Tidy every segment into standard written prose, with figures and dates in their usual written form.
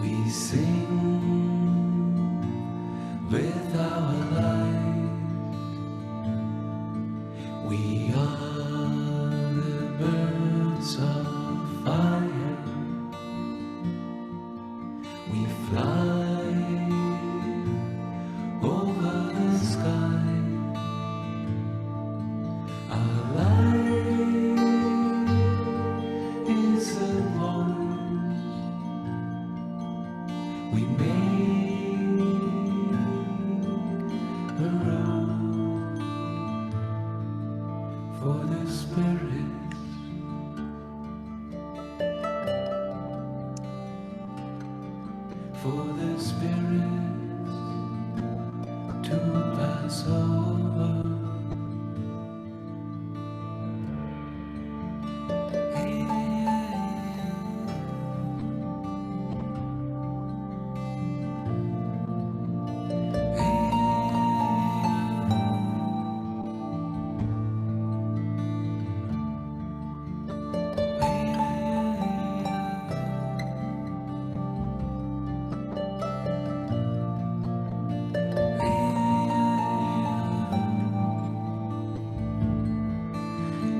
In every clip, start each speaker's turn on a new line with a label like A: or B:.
A: We sing with our lives. We are the birds of fire. We fly over the sky. Our life is a voice. We make a road for the spirits. For the spirits to pass over.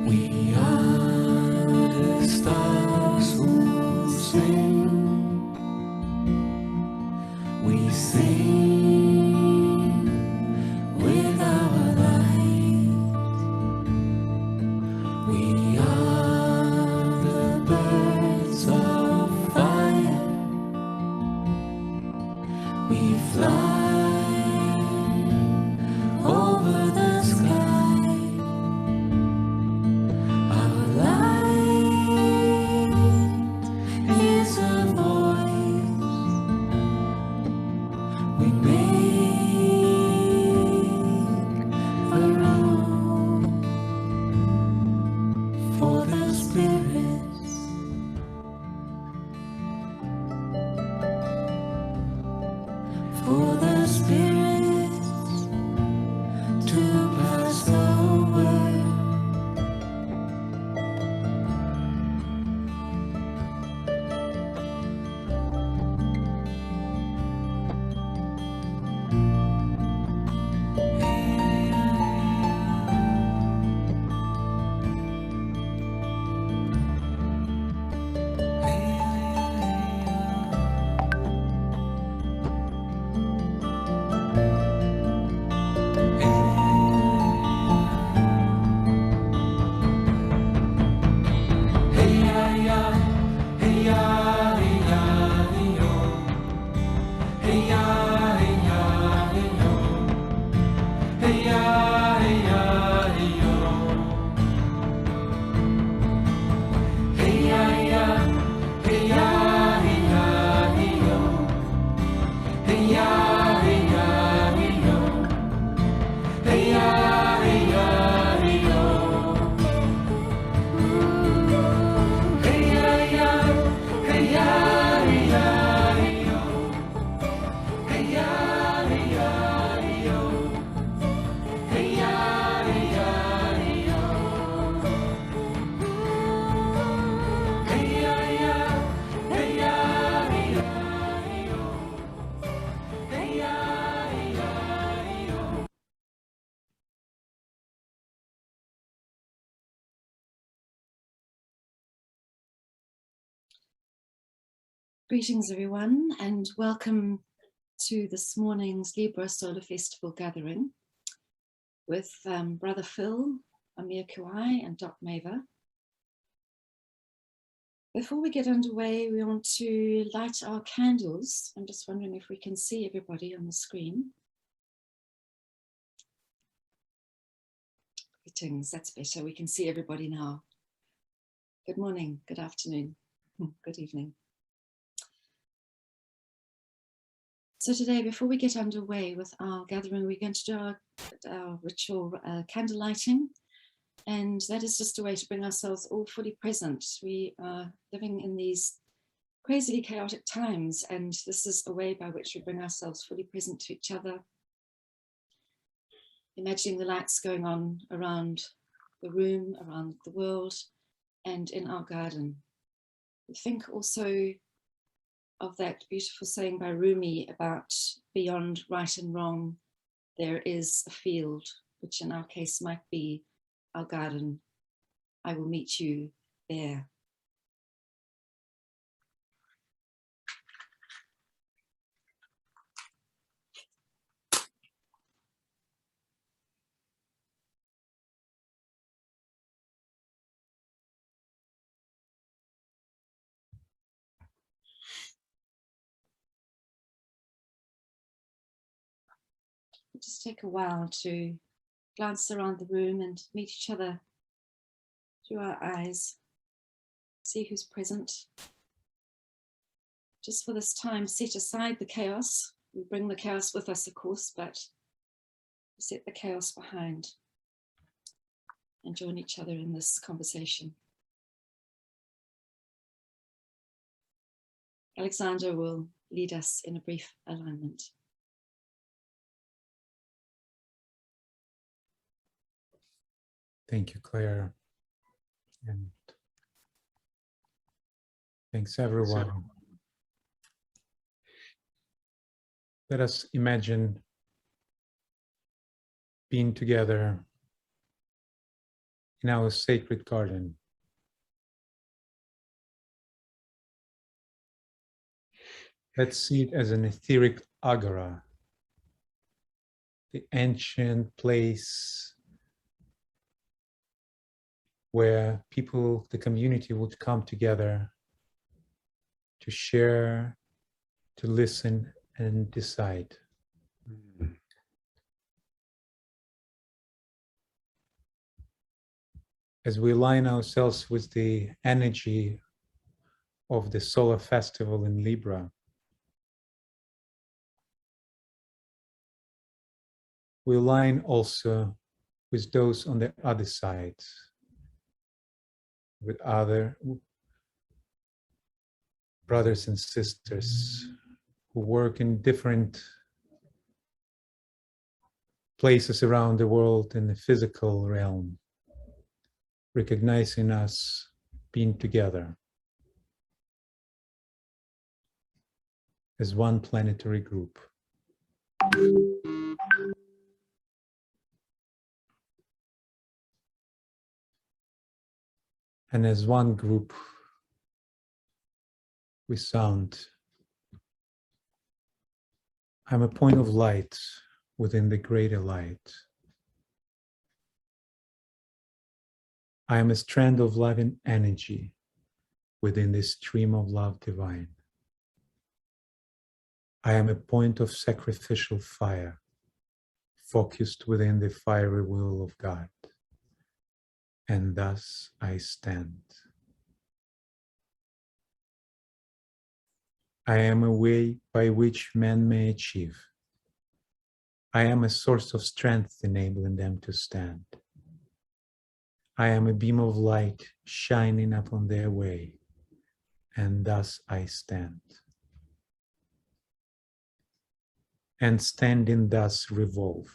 A: We are the stars who sing. We sing with our light. We are the birds of fire. We fly over the sky. Our light is a voice. We make a road for the spirits. For the spirits to pass over.
B: Greetings everyone, and welcome to this morning's Libra Solar Festival gathering with Brother Phil, Amir Kuai and Doc Maver. Before we get underway, we want to light our candles. I'm just wondering if we can see everybody on the screen. Greetings, that's better. We can see everybody now. Good morning, good afternoon, good evening. So today, before we get underway with our gathering, we're going to do our ritual candle lighting. And that is just a way to bring ourselves all fully present. We are living in these crazily chaotic times, and this is a way by which we bring ourselves fully present to each other. Imagining the lights going on around the room, around the world, and in our garden. We think also of that beautiful saying by Rumi about beyond right and wrong, there is a field, which in our case might be our garden. I will meet you there. Just take a while to glance around the room and meet each other through our eyes. See who's present. Just for this time, set aside the chaos. We bring the chaos with us, of course, but set the chaos behind and join each other in this conversation. Alexander will lead us in a brief alignment.
C: Thank you, Claire. And thanks, everyone. Let us imagine being together in our sacred garden. Let's see it as an etheric agora, the ancient place where people, the community, would come together to share, to listen, and decide. As we align ourselves with the energy of the solar festival in Libra, we align also with those on the other side, with other brothers and sisters who work in different places around the world in the physical realm, recognizing us being together as one planetary group. And as one group, we sound, I'm a point of light within the greater light. I am a strand of loving energy within the stream of love divine. I am a point of sacrificial fire, focused within the fiery will of God. And thus I stand. I am a way by which men may achieve. I am a source of strength enabling them to stand. I am a beam of light shining upon their way, and thus I stand. And standing thus revolve,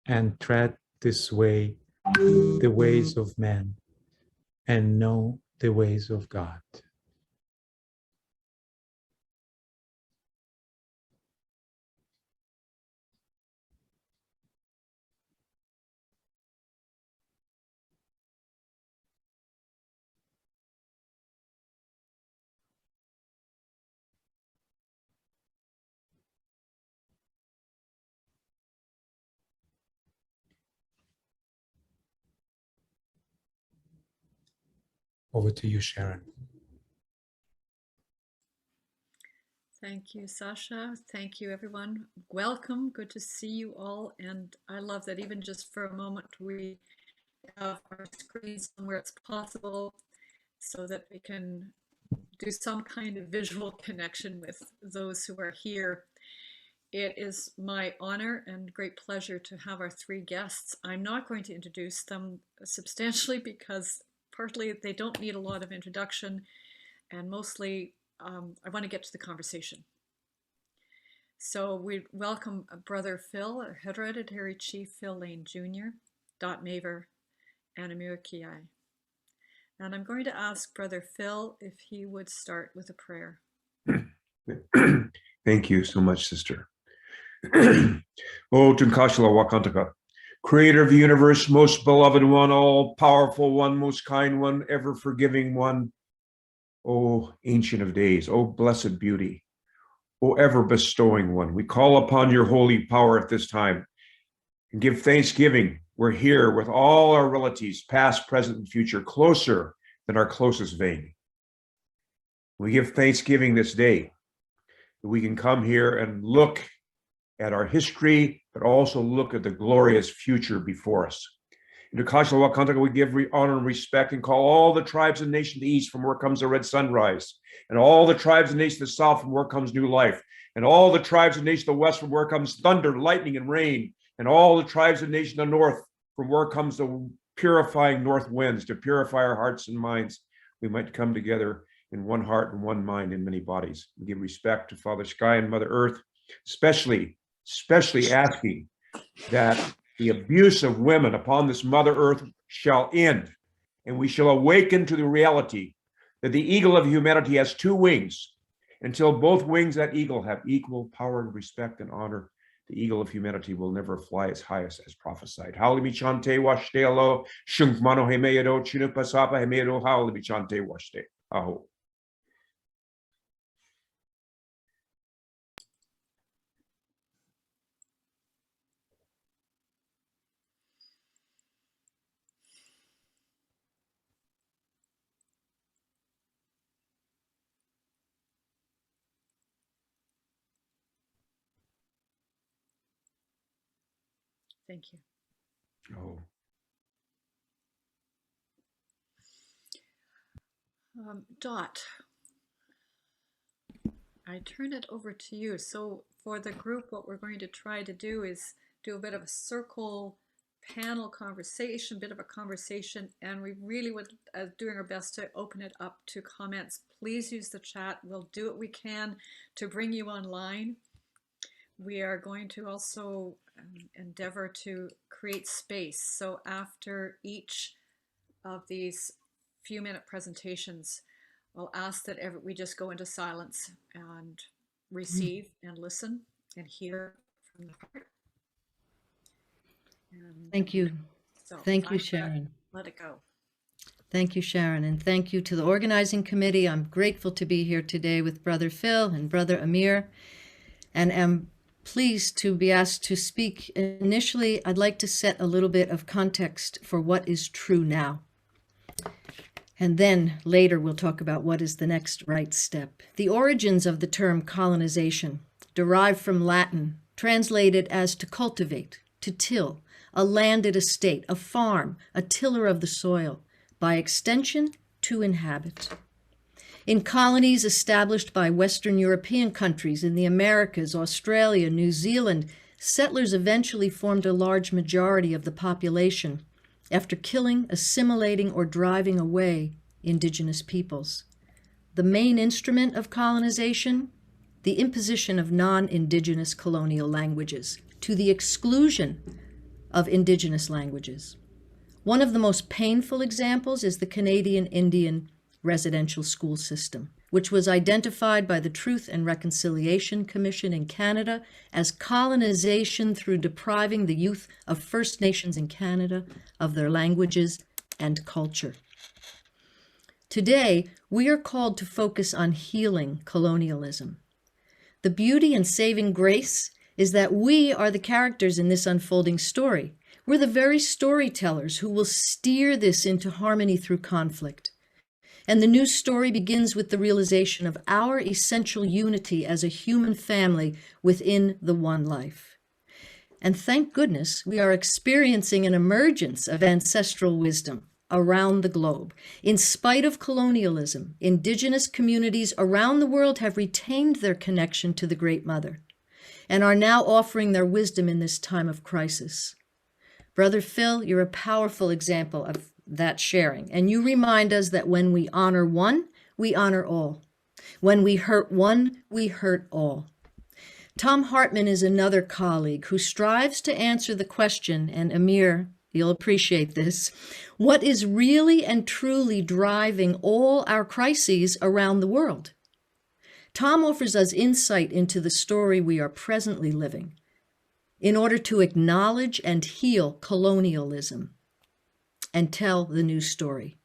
C: and tread this way the ways of men, and know the ways of God. Over to you, Sharon.
D: Thank you, Sasha. Thank you, everyone. Welcome. Good to see you all. And I love that even just for a moment, we have our screens somewhere it's possible so that we can do some kind of visual connection with those who are here. It is my honor and great pleasure to have our three guests. I'm not going to introduce them substantially because partly they don't need a lot of introduction, and mostly I want to get to the conversation. So we welcome Brother Phil, Hereditary Chief Phil Lane Jr., Dot Maver, and Amir Kiai. And I'm going to ask Brother Phil if he would start with a prayer.
E: Thank you so much, sister. Oh, Tunkashla Wakantaka, creator of the universe, most beloved one, all powerful one, most kind one, ever forgiving one. Oh, ancient of days, oh, blessed beauty, oh, ever bestowing one. We call upon your holy power at this time and give thanksgiving. We're here with all our relatives, past, present, and future, closer than our closest vein. We give thanksgiving this day that we can come here and look at our history, but also look at the glorious future before us. In Tukashla Wakantaka, we give honor and respect and call all the tribes and nations of the east from where comes the red sunrise, and all the tribes and nations of the south from where comes new life, and all the tribes and nations of the west from where comes thunder, lightning, and rain, and all the tribes and nations of the north from where comes the purifying north winds to purify our hearts and minds. We might come together in one heart and one mind in many bodies. We give respect to Father Sky and Mother Earth, especially asking that the abuse of women upon this Mother Earth shall end, and we shall awaken to the reality that the eagle of humanity has two wings. Until both wings of that eagle have equal power and respect and honor, the eagle of humanity will never fly as high as prophesied. Hauli chante washtelo, shunkmano hemeado, chinupasapa hemeado, hauli chante washte. Aho.
D: Thank you.
E: Oh.
D: Dot, I turn it over to you. So for the group, what we're going to try to do is do a bit of a circle panel conversation, bit of a conversation, and we really would doing our best to open it up to comments. Please use the chat. We'll do what we can to bring you online. We are going to also endeavor to create space. So after each of these few-minute presentations, I'll ask that we just go into silence and receive and listen and hear from the heart. And
F: Thank you.
D: so
F: Thank you,
D: I'm gonna
F: Sharon.
D: let it go.
F: Thank you, Sharon. And thank you to the organizing committee. I'm grateful to be here today with Brother Phil and Brother Amir, and am pleased to be asked to speak. Initially, I'd like to set a little bit of context for what is true now. And then later we'll talk about what is the next right step. The origins of the term colonization derive from Latin, translated as to cultivate, to till, a landed estate, a farm, a tiller of the soil, by extension, to inhabit. In colonies established by Western European countries in the Americas, Australia, New Zealand, settlers eventually formed a large majority of the population after killing, assimilating, or driving away indigenous peoples. The main instrument of colonization, the imposition of non-indigenous colonial languages to the exclusion of indigenous languages. One of the most painful examples is the Canadian Indian residential school system, which was identified by the Truth and Reconciliation Commission in Canada as colonization through depriving the youth of First Nations in Canada of their languages and culture. Today, we are called to focus on healing colonialism. The beauty and saving grace is that we are the characters in this unfolding story. We're the very storytellers who will steer this into harmony through conflict. And the new story begins with the realization of our essential unity as a human family within the one life. And thank goodness we are experiencing an emergence of ancestral wisdom around the globe. In spite of colonialism, indigenous communities around the world have retained their connection to the Great Mother and are now offering their wisdom in this time of crisis. Brother Phil, you're a powerful example of that sharing, and you remind us that when we honor one, we honor all. When we hurt one, we hurt all. Tom Hartman is another colleague who strives to answer the question, and Amir, you'll appreciate this, what is really and truly driving all our crises around the world? Tom offers us insight into the story we are presently living in order to acknowledge and heal colonialism and tell the new story.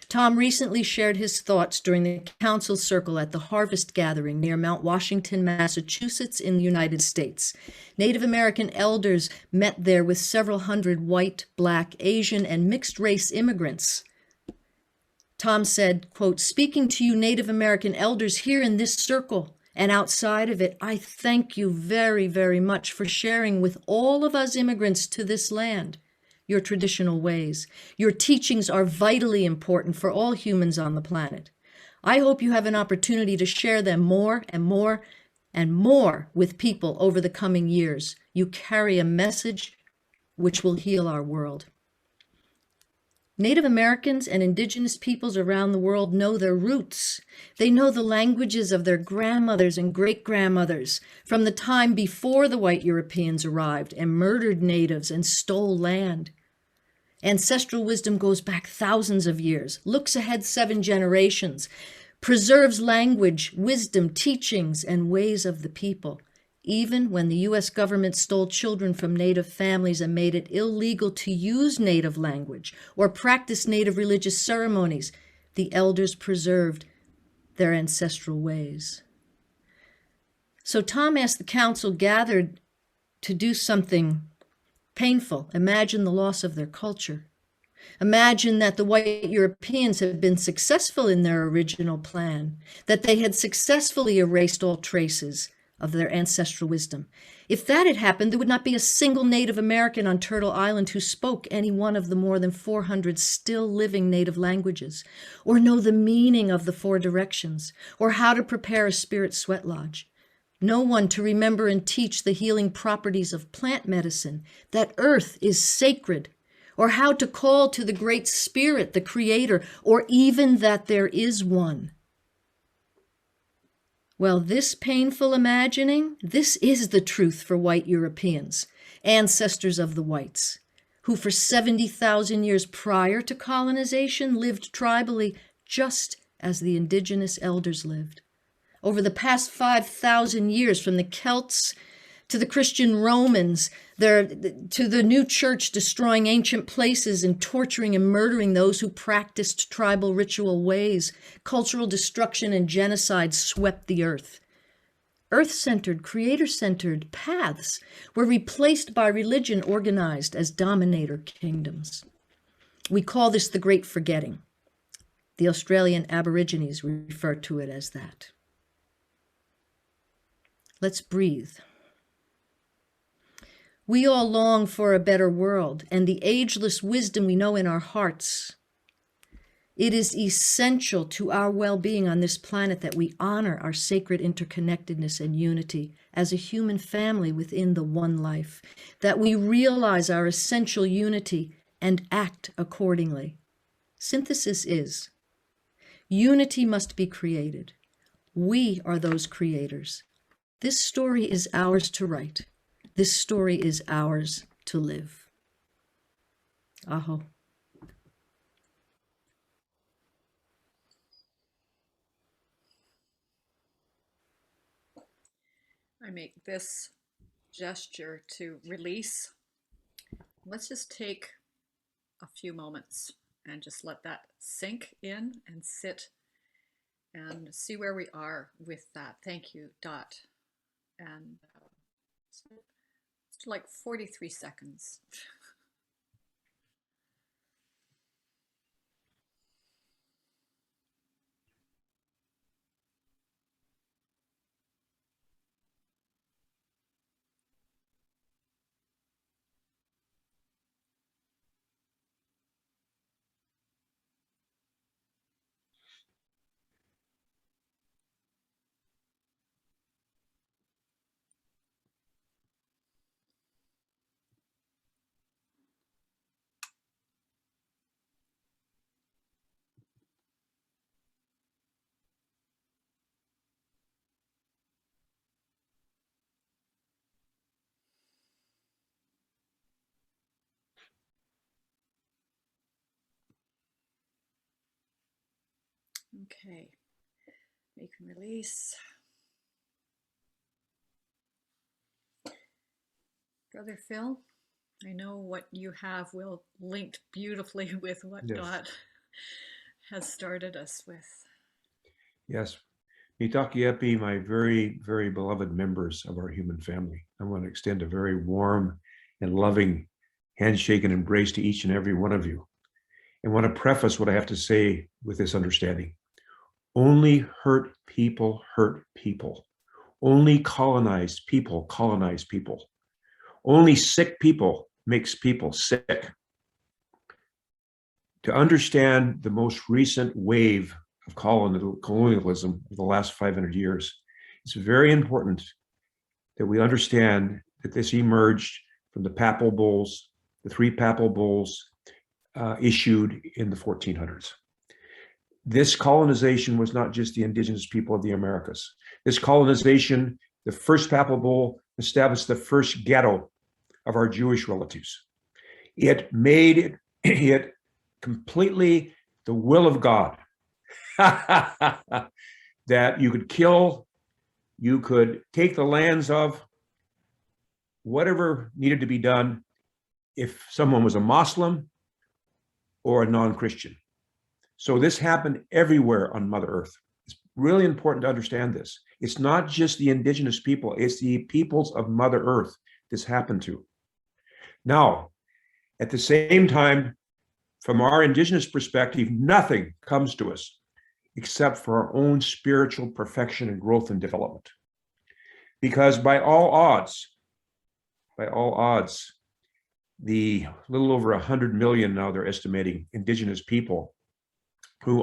F: Tom recently shared his thoughts during the council circle at the Harvest Gathering near Mount Washington, Massachusetts in the United States. Native American elders met there with several hundred white, Black, Asian, and mixed-race immigrants. Tom said, quote, "Speaking to you Native American elders here in this circle and outside of it, I thank you very, very much for sharing with all of us immigrants to this land your traditional ways. Your teachings are vitally important for all humans on the planet. I hope you have an opportunity to share them more and more and more with people over the coming years. You carry a message which will heal our world." Native Americans and indigenous peoples around the world know their roots. They know the languages of their grandmothers and great-grandmothers from the time before the white Europeans arrived and murdered natives and stole land. Ancestral wisdom goes back thousands of years, looks ahead 7 generations, preserves language, wisdom, teachings, and ways of the people. Even when the U.S. government stole children from Native families and made it illegal to use Native language or practice Native religious ceremonies, the elders preserved their ancestral ways. So Tom asked the council gathered to do something painful. Imagine the loss of their culture. Imagine that the white Europeans had been successful in their original plan, that they had successfully erased all traces of their ancestral wisdom. If that had happened, there would not be a single Native American on Turtle Island who spoke any one of the more than 400 still living Native languages, or know the meaning of the 4 directions, or how to prepare a spirit sweat lodge. No one to remember and teach the healing properties of plant medicine, that earth is sacred, or how to call to the Great Spirit, the Creator, or even that there is one. Well, this painful imagining, this is the truth for white Europeans, ancestors of the whites, who for 70,000 years prior to colonization lived tribally just as the indigenous elders lived. Over the past 5,000 years, from the Celts to the Christian Romans, to the new church destroying ancient places and torturing and murdering those who practiced tribal ritual ways, cultural destruction and genocide swept the earth. Earth-centered, creator-centered paths were replaced by religion organized as dominator kingdoms. We call this the Great Forgetting. The Australian Aborigines refer to it as that. Let's breathe. We all long for a better world and the ageless wisdom we know in our hearts. It is essential to our well-being on this planet that we honor our sacred interconnectedness and unity as a human family within the one life, that we realize our essential unity and act accordingly. Synthesis is, unity must be created. We are those creators. This story is ours to write. This story is ours to live. Aho.
D: I make this gesture to release. Let's just take a few moments and just let that sink in and sit and see where we are with that. Thank you, Dot. And it's like 43 seconds. Okay, make and release. Brother Phil, I know what you have will linked beautifully with what
E: Yes.
D: Dot has started us with.
E: Yes. Mitaki Epi, my very, very beloved members of our human family. I want to extend a very warm and loving handshake and embrace to each and every one of you. And want to preface what I have to say with this understanding. Only hurt people hurt people. Only colonized people colonize people. Only sick people makes people sick. To understand the most recent wave of colonialism of the last 500 years, it's very important that we understand that this emerged from the papal bulls, the 3 papal bulls issued in the 1400s. This colonization was not just the indigenous people of the Americas. This colonization, the first papal bull established the first ghetto of our Jewish relatives. It made it completely the will of God that you could kill, you could take the lands of, whatever needed to be done if someone was a Muslim or a non-Christian. So this happened everywhere on Mother Earth. It's really important to understand this. It's not just the indigenous people, it's the peoples of Mother Earth this happened to. Now, at the same time, from our indigenous perspective, nothing comes to us except for our own spiritual perfection and growth and development. Because by all odds, the little over 100 million now they're estimating indigenous people who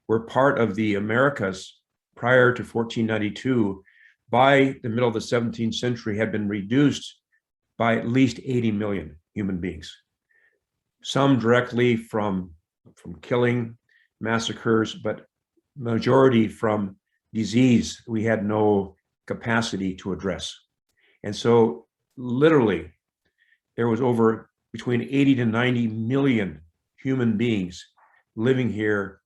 E: were part of the Americas prior to 1492, by the middle of the 17th century had been reduced by at least 80 million human beings. Some directly from killing, massacres, but majority from disease we had no capacity to address. And so literally there was over between 80 to 90 million human beings living here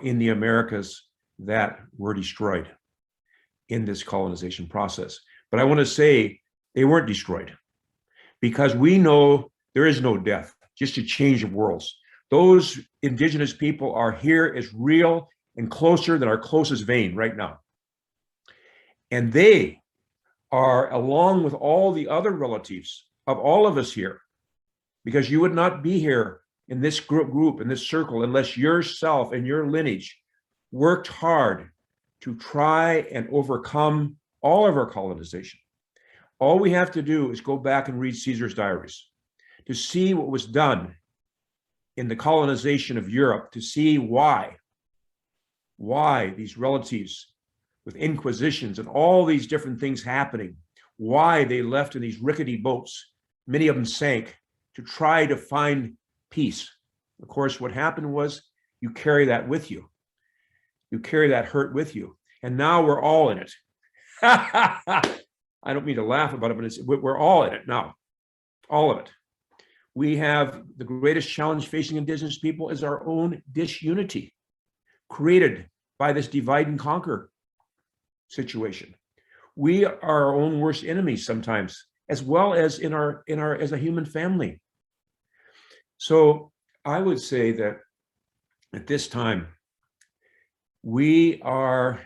E: in the Americas that were destroyed in this colonization process. But I want to say they weren't destroyed, because we know there is no death, just a change of worlds. Those indigenous people are here as real and closer than our closest vein right now. And they are, along with all the other relatives of all of us here, because you would not be here in this group, in this circle, unless yourself and your lineage worked hard to try and overcome all of our colonization. All we have to do is go back and read Caesar's diaries to see what was done in the colonization of Europe, to see why these relatives with inquisitions and all these different things happening, why they left in these rickety boats, many of them sank, to try to find peace. Of course, what happened was you carry that with you. You carry that hurt with you. And now we're all in it. I don't mean to laugh about it, but we're all in it now, all of it. We have the greatest challenge facing indigenous people is our own disunity, created by this divide and conquer situation. We are our own worst enemies sometimes, as well as as a human family. So I would say that at this time, we are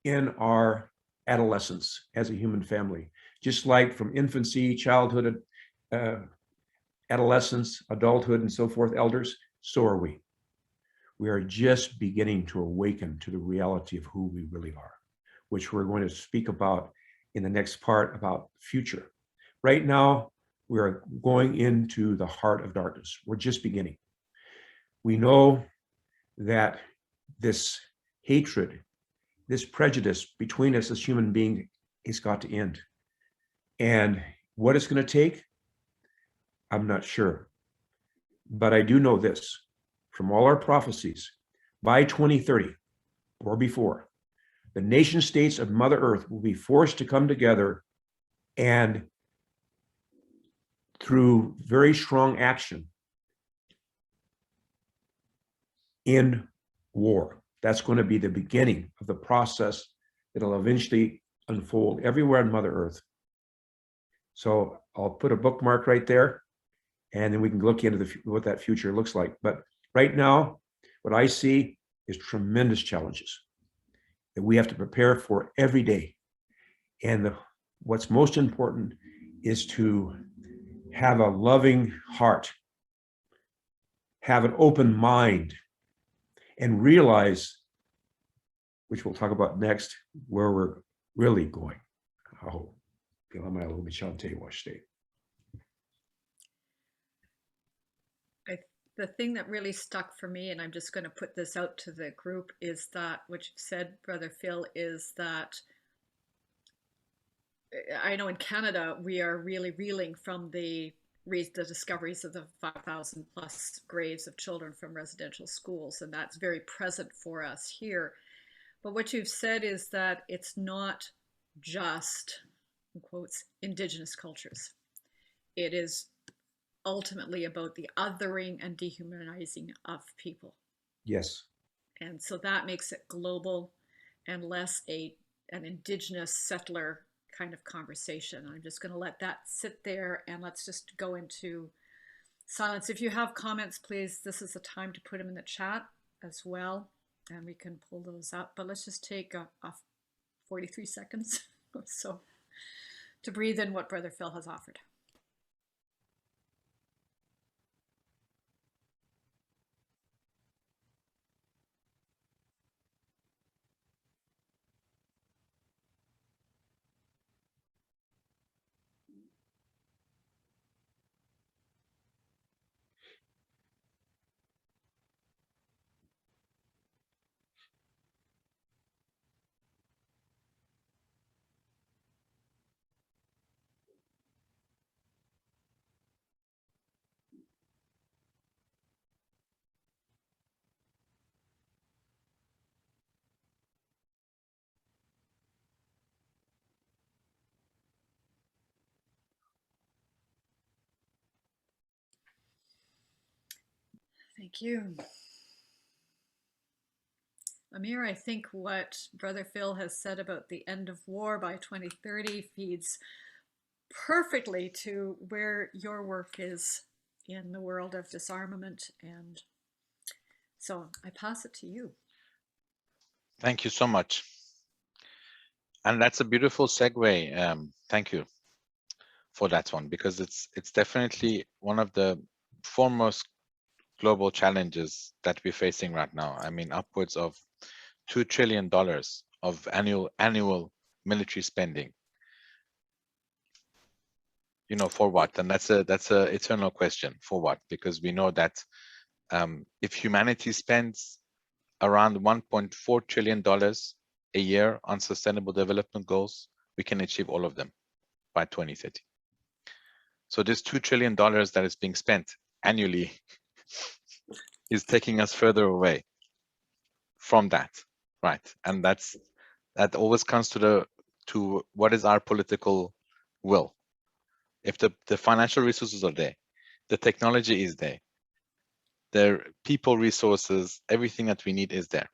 E: in our adolescence as a human family, just like from infancy, childhood, adolescence, adulthood, and so forth, elders, so are we. We are just beginning to awaken to the reality of who we really are, which we're going to speak about in the next part about future. Right now, we are going into the heart of darkness. We're just beginning. We know that this hatred, this prejudice between us as human beings has got to end. And what it's going to take, I'm not sure. But I do know this, from all our prophecies, by 2030 or before, the nation states of Mother Earth will be forced to come together, and through very strong action, in war. That's going to be the beginning of the process that'll eventually unfold everywhere on Mother Earth. So I'll put a bookmark right there, and then we can look into what that future looks like. But right now, what I see is tremendous challenges that we have to prepare for every day. And what's most important is to have a loving heart, have an open mind, and realize, which we'll talk about next, where we're really going. Oh,
D: The thing that really stuck for me, and I'm just going to put this out to the group, is that what you said, Brother Phil, is that I know in Canada we are really reeling from the discoveries of the 5,000 plus graves of children from residential schools, and that's very present for us here. But what you've said is that it's not just, in quotes, indigenous cultures. It is ultimately about the othering and dehumanizing of people.
E: Yes.
D: And so that makes it global and less an indigenous settler kind of conversation. I'm just going to let that sit there, and let's just go into silence. If you have comments, please, this is the time to put them in the chat as well, and we can pull those up. But let's just take a 43 seconds or so to breathe in what Brother Phil has offered. Thank you. Amir, I think what Brother Phil has said about the end of war by 2030 feeds perfectly to where your work is in the world of disarmament. And so I pass it to you.
G: Thank you so much. And that's a beautiful segue. Thank you for that one, because it's definitely one of the foremost global challenges that we're facing right now. I mean, upwards of $2 trillion of annual military spending. You know, for what? And that's a eternal question. For what? Because we know that if humanity spends around $1.4 trillion a year on sustainable development goals, we can achieve all of them by 2030. So this $2 trillion that is being spent annually is taking us further away from that, right? And that always comes to what is our political will. If the financial resources are there, the technology is there, the people resources, everything that we need is there,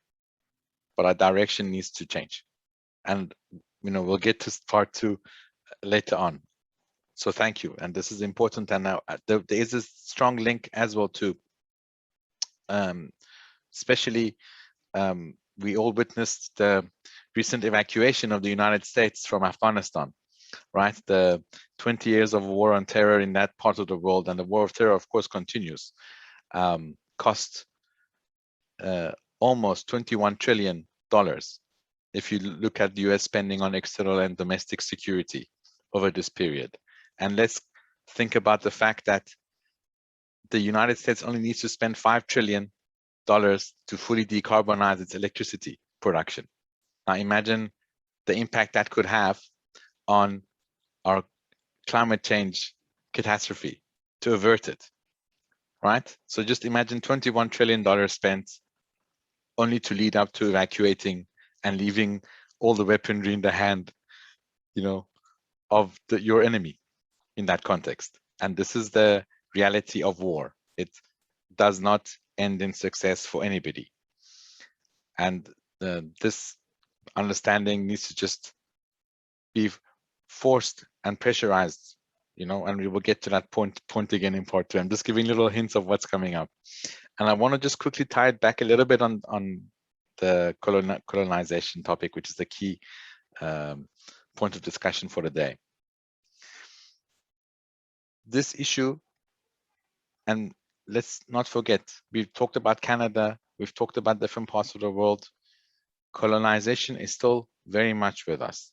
G: but our direction needs to change. And you know, we'll get to part 2 later on. So thank you, and this is important. And now there is a strong link as well to, especially we all witnessed the recent evacuation of the United States from Afghanistan, right? The 20 years of war on terror in that part of the world, and the war of terror, of course, continues. Cost almost $21 trillion if you look at the US spending on external and domestic security over this period. And let's think about the fact that the United States only needs to spend $5 trillion to fully decarbonize its electricity production. Now imagine the impact that could have on our climate change catastrophe to avert it, right? So just imagine $21 trillion spent only to lead up to evacuating and leaving all the weaponry in the hand, you know, of your enemy in that context. And this is the reality of war. It does not end in success for anybody. And this understanding needs to just be forced and pressurized you know, and we will get to that point again in part 2. I'm just giving little hints of what's coming up. And I want to just quickly tie it back a little bit on the colonization topic, which is the key point of discussion for the day. This issue, and let's not forget, we've talked about Canada, we've talked about different parts of the world. Colonization is still very much with us,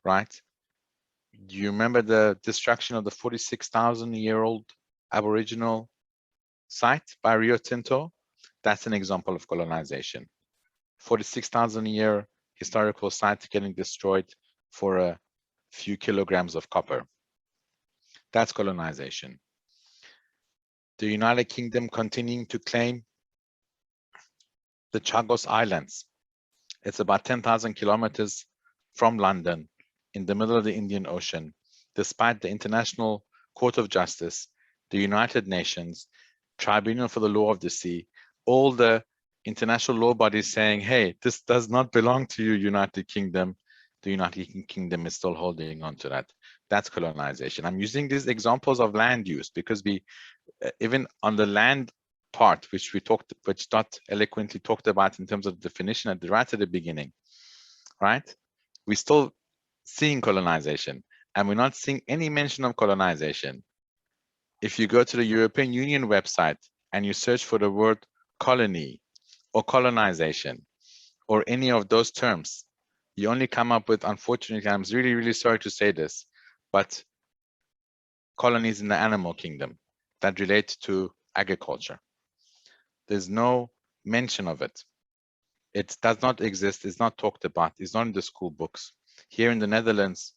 G: right? Do you remember the destruction of the 46,000-year-old Aboriginal site by Rio Tinto? That's an example of colonization. 46,000-year historical site getting destroyed for a few kilograms of copper. That's colonization. The United Kingdom continuing to claim the Chagos Islands. It's about 10,000 kilometers from London in the middle of the Indian Ocean, despite the International Court of Justice, the United Nations, Tribunal for the Law of the Sea, all the international law bodies saying, hey, this does not belong to you, United Kingdom. The United Kingdom is still holding on to that. That's colonization. I'm using these examples of land use because we, even on the land part, which Dot eloquently talked about in terms of definition right at the beginning, right? We're still seeing colonization, and we're not seeing any mention of colonization. If you go to the European Union website and you search for the word colony or colonization or any of those terms, you only come up with, unfortunately, I'm really, really sorry to say this, but colonies in the animal kingdom that relate to agriculture. There's no mention of it. It does not exist, it's not talked about, it's not in the school books. Here in the Netherlands,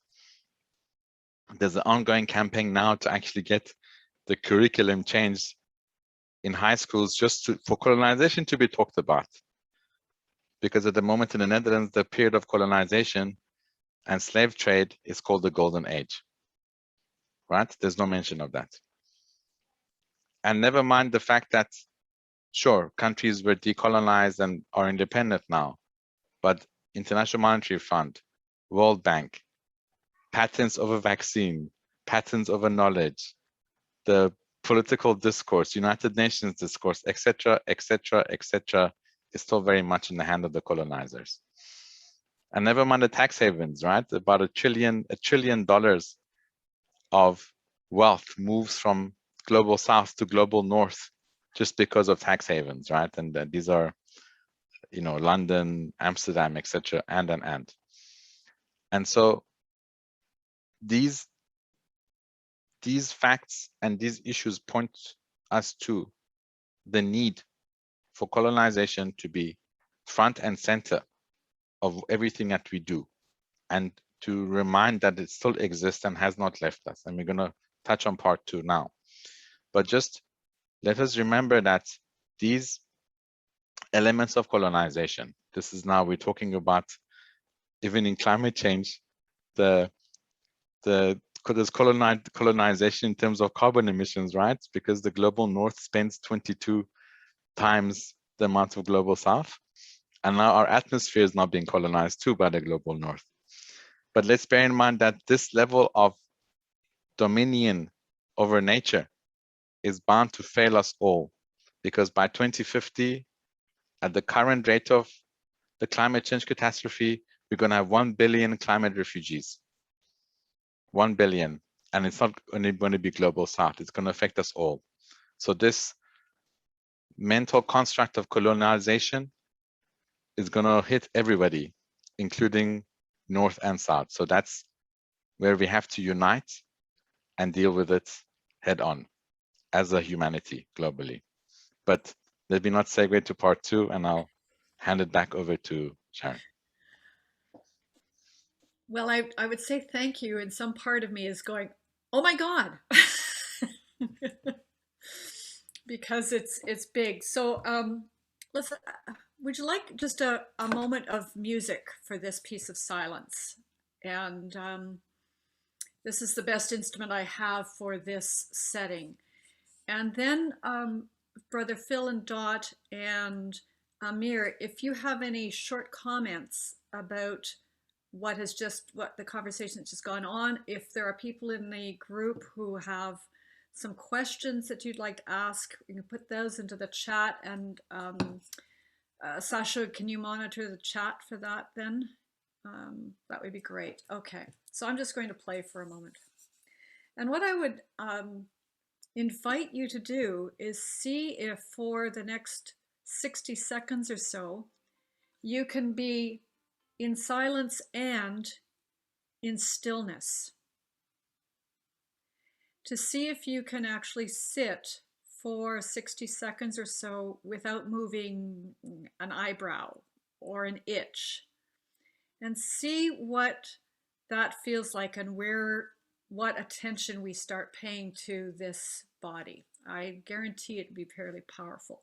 G: there's an ongoing campaign now to actually get the curriculum changed in high schools just for colonization to be talked about. Because at the moment in the Netherlands, the period of colonization and slave trade is called the Golden Age, right? There's no mention of that. And never mind the fact that, sure, countries were decolonized and are independent now, but International Monetary Fund, World Bank, patents of a vaccine, patents of a knowledge, the political discourse, United Nations discourse, etc., etc., etc., is still very much in the hand of the colonizers. And never mind the tax havens, right? About $1 trillion of wealth moves from global south to global north just because of tax havens, right? And these are, you know, London, Amsterdam, etc., and. And so these facts and these issues point us to the need for colonization to be front and center of everything that we do, and to remind that it still exists and has not left us. And we're going to touch on part 2 now. But just let us remember that these elements of colonization, this is now we're talking about, even in climate change, there's colonization in terms of carbon emissions, right? Because the global north spends 22 times the amount of global south. And now our atmosphere is now being colonized too by the global north. But let's bear in mind that this level of dominion over nature is bound to fail us all, because by 2050, at the current rate of the climate change catastrophe, we're going to have 1 billion climate refugees. 1 billion. And it's not only going to be global south, it's going to affect us all. So this mental construct of colonization is going to hit everybody, including north and south. So that's where we have to unite and deal with it head on as a humanity globally. But let me not segue to part 2, and I'll hand it back over to Sharon.
D: Well, I would say thank you, and some part of me is going, oh my God, because it's big. So listen, would you like just a moment of music for this piece of silence? And this is the best instrument I have for this setting. And then Brother Phil and Dot and Amir, if you have any short comments about what the conversation that's just gone on. If there are people in the group who have some questions that you'd like to ask, you can put those into the chat. And Sasha, can you monitor the chat for that then? That would be great. Okay, so I'm just going to play for a moment. And what I would invite you to do is see if for the next 60 seconds or so, you can be in silence and in stillness. To see if you can actually sit for 60 seconds or so without moving an eyebrow or an itch, and see what that feels like and what attention we start paying to this body. I guarantee it to be fairly powerful.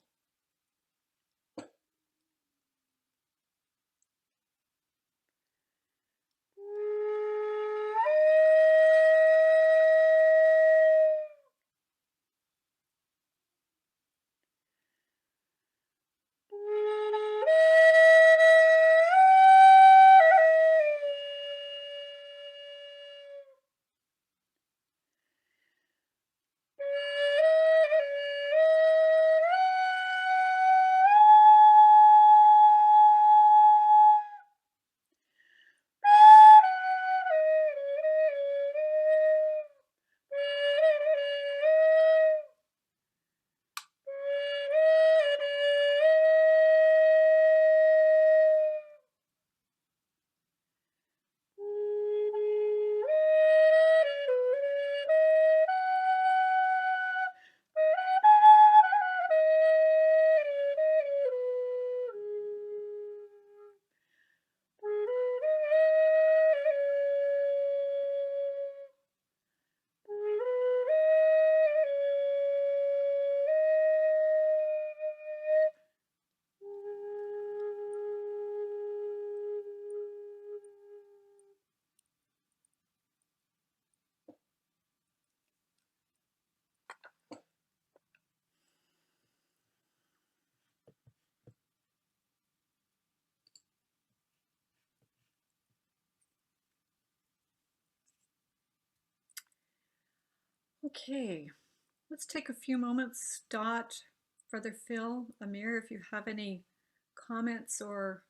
D: Okay, let's take a few moments. Dot, Brother Phil, Amir, if you have any comments or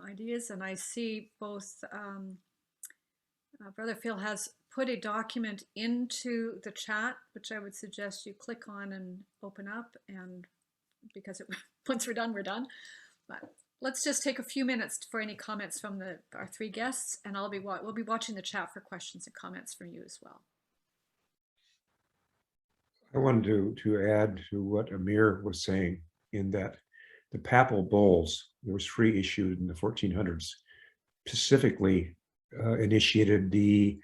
D: ideas. And I see both Brother Phil has put a document into the chat, which I would suggest you click on and open up. And because once we're done, we're done. But let's just take a few minutes for any comments from our three guests, and we'll be watching the chat for questions and comments from you as well.
E: I wanted to add to what Amir was saying, in that the papal bulls, there was three issued in the 1400s, specifically initiated the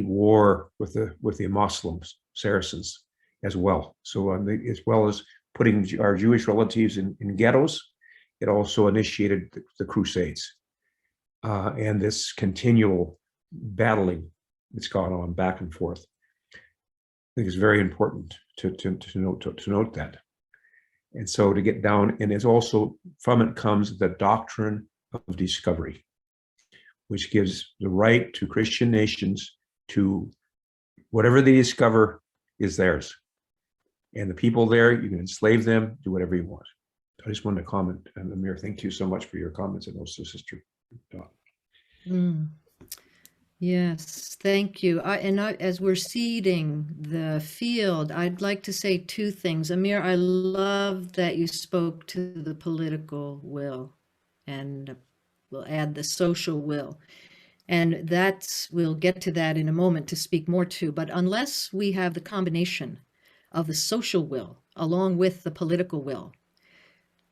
E: war with the Muslims, Saracens, as well. So as well as putting our Jewish relatives in ghettos, it also initiated the Crusades, and this continual battling that's gone on back and forth. I think it's very important to note that. And so to get down, and it's also, from it comes the doctrine of discovery, which gives the right to Christian nations to whatever they discover is theirs. And the people there, you can enslave them, do whatever you want. I just wanted to comment. And Amir, thank you so much for your comments, and also Sister Dot.
F: Yes, thank you. As we're seeding the field, I'd like to say two things. Amir, I love that you spoke to the political will, and we'll add the social will. And we'll get to that in a moment to speak more to. But unless we have the combination of the social will along with the political will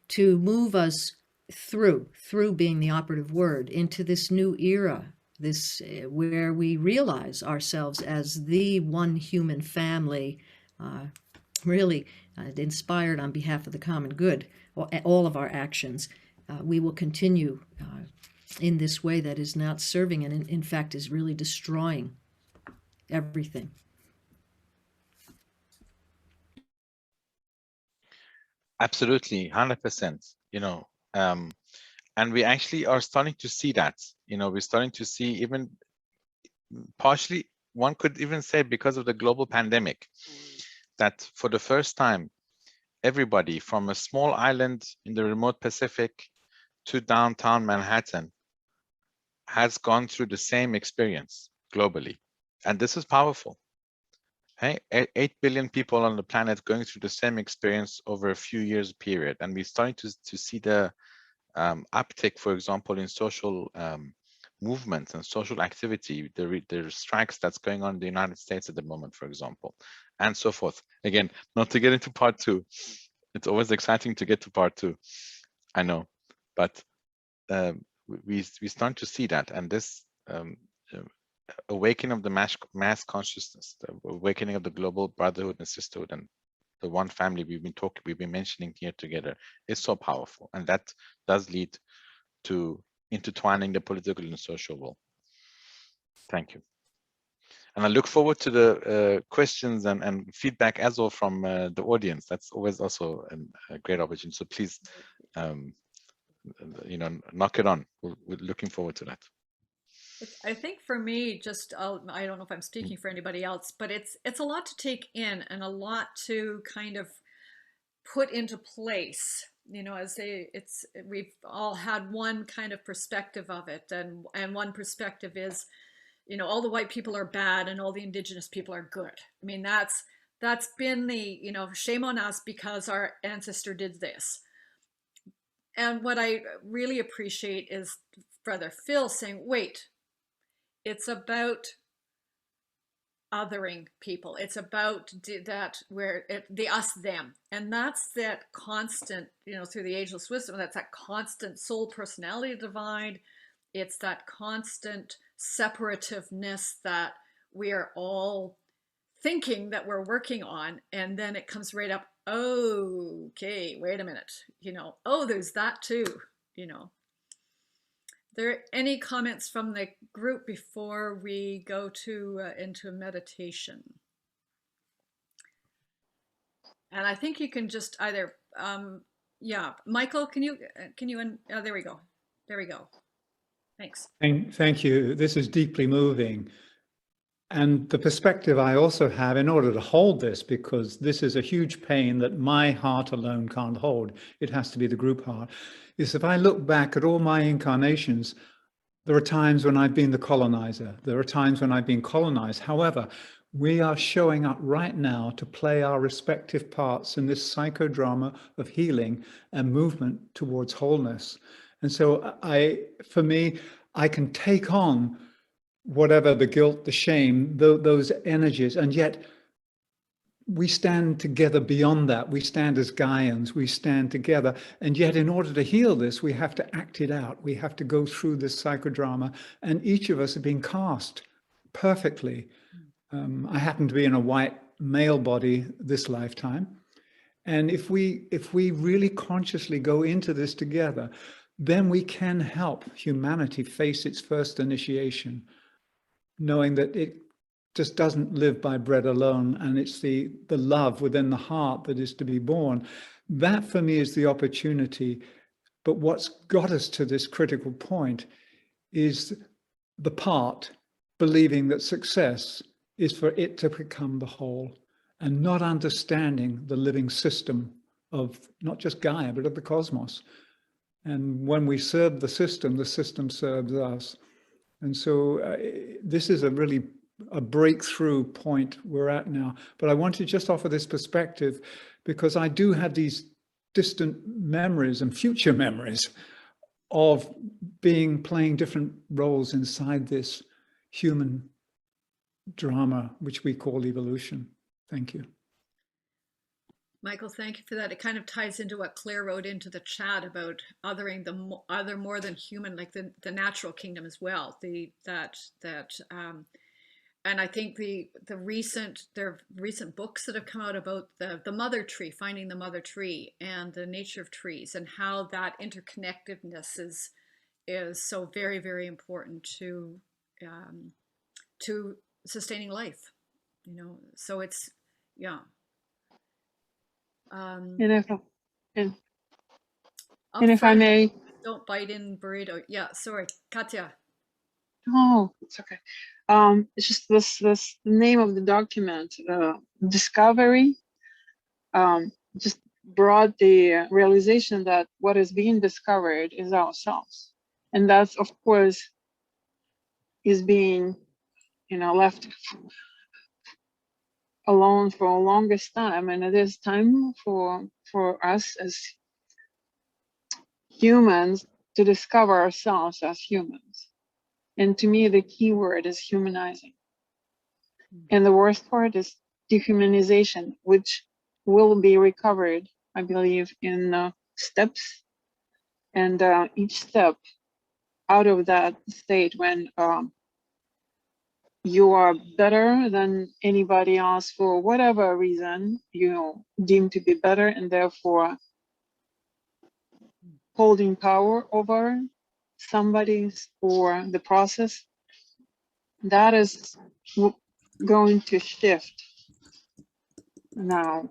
F: to move us through being the operative word, into this new era, where we realize ourselves as the one human family, really inspired on behalf of the common good, all of our actions, we will continue in this way that is not serving and in fact is really destroying everything.
G: Absolutely, 100%. And we actually are starting to see that You know, we're starting to see, even partially, one could even say because of the global pandemic, that for the first time, everybody from a small island in the remote Pacific to downtown Manhattan has gone through the same experience globally. And this is powerful. Hey, 8 billion people on the planet going through the same experience over a few years period. And we're starting to see the uptick, for example, in social movements and social activity, the strikes that's going on in the United States at the moment, for example, and so forth. Again, not to get into part two. It's always exciting to get to part two, I know, but we start to see that, and this awakening of the mass consciousness, the awakening of the global brotherhood and sisterhood, and the one family we've been mentioning here together is so powerful, and that does lead to intertwining the political and social world. Thank you. And I look forward to the questions and feedback as well from the audience. That's always also a great opportunity. So please, you know, knock it on. We're looking forward to that.
D: I think for me, just I don't know if I'm speaking for anybody else, but it's a lot to take in and a lot to kind of put into place. You know, as we've all had one kind of perspective of it, and one perspective is, you know, all the white people are bad and all the indigenous people are good. I mean, that's been the, you know, shame on us because our ancestor did this. And what I really appreciate is Brother Phil saying, wait, it's about othering people. It's about that, where the us them, and that's that constant, you know, through the ageless wisdom, that's that constant soul personality divide. It's that constant separativeness that we are all thinking that we're working on, and then it comes right up, oh, okay, wait a minute, you know, oh, there's that too, you know. There any comments from the group before we go to into meditation? And I think you can just either yeah, Michael, can you there we go, thanks.
H: Thank you. This is deeply moving. And the perspective I also have in order to hold this, because this is a huge pain that my heart alone can't hold, it has to be the group heart, is if I look back at all my incarnations, there are times when I've been the colonizer. There are times when I've been colonized. However, we are showing up right now to play our respective parts in this psychodrama of healing and movement towards wholeness. And so for me, I can take on whatever the guilt, the shame, those energies, and yet we stand together beyond that. We stand as Gaians, we stand together. And yet in order to heal this, we have to act it out. We have to go through this psychodrama, and each of us have been cast perfectly. I happen to be in a white male body this lifetime. And if we really consciously go into this together, then we can help humanity face its first initiation, knowing that it just doesn't live by bread alone, and it's the love within the heart that is to be born. That for me is the opportunity. But what's got us to this critical point is the part believing that success is for it to become the whole, and not understanding the living system of not just Gaia, but of the cosmos. And when we serve the system serves us. And so this is a breakthrough point we're at now. But I want to just offer this perspective, because I do have these distant memories and future memories of playing different roles inside this human drama, which we call evolution. Thank you.
D: Michael, thank you for that. It kind of ties into what Claire wrote into the chat about othering the other more than human, like the natural kingdom as well. And I think there are recent books that have come out about the mother tree, finding the mother tree, and the nature of trees, and how that interconnectedness is so very, very important to sustaining life. You know, so it's yeah.
I: And if
D: Up
I: I
D: front,
I: may,
D: don't bite in burrito. Yeah, sorry, Katya.
I: Oh, it's okay. It's just this name of the document, discovery, just brought the realization that what is being discovered is ourselves, and that's of course is being, left alone for a longest time, and it is time for us as humans to discover ourselves as humans. And to me, the key word is humanizing. And the worst part is dehumanization, which will be recovered, I believe, in steps. And each step out of that state when you are better than anybody else for whatever reason you deem to be better, and therefore holding power over somebody's or the process, that is going to shift now,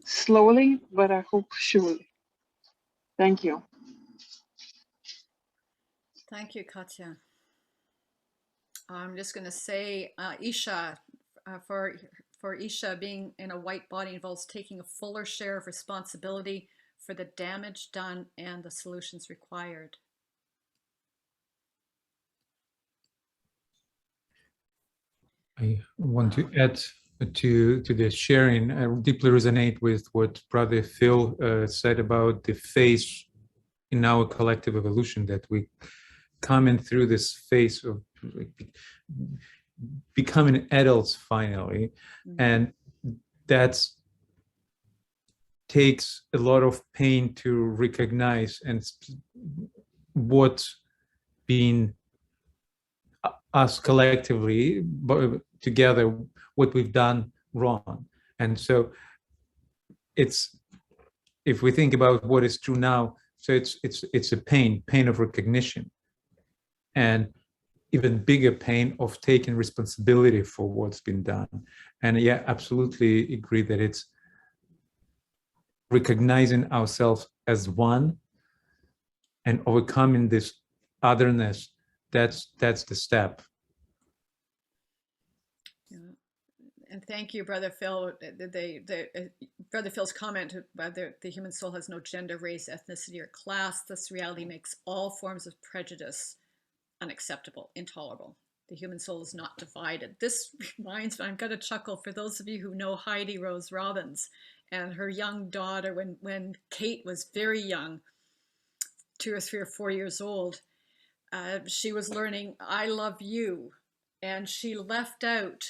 I: slowly, but I hope surely. Thank you.
D: Thank you, Katya. I'm just going to say, Isha, for Isha, being in a white body involves taking a fuller share of responsibility for the damage done and the solutions required.
C: I want to add to the sharing. I deeply resonate with what Brother Phil said about the phase in our collective evolution, that we coming through this phase of becoming adults finally, and that's takes a lot of pain to recognize and what's been us collectively, but together, what we've done wrong. And so it's, if we think about what is true now, so it's a pain of recognition, and even bigger pain of taking responsibility for what's been done. And yeah, absolutely agree that it's recognizing ourselves as one and overcoming this otherness. That's the step.
D: And thank you, Brother Phil. Brother Phil's comment about the human soul has no gender, race, ethnicity, or class. This reality makes all forms of prejudice unacceptable, intolerable. The human soul is not divided. This reminds me, I'm going to chuckle, for those of you who know Heidi Rose Robbins and her young daughter, when Kate was very young, 2 or 3 or 4 years old, she was learning, I love you. And she left out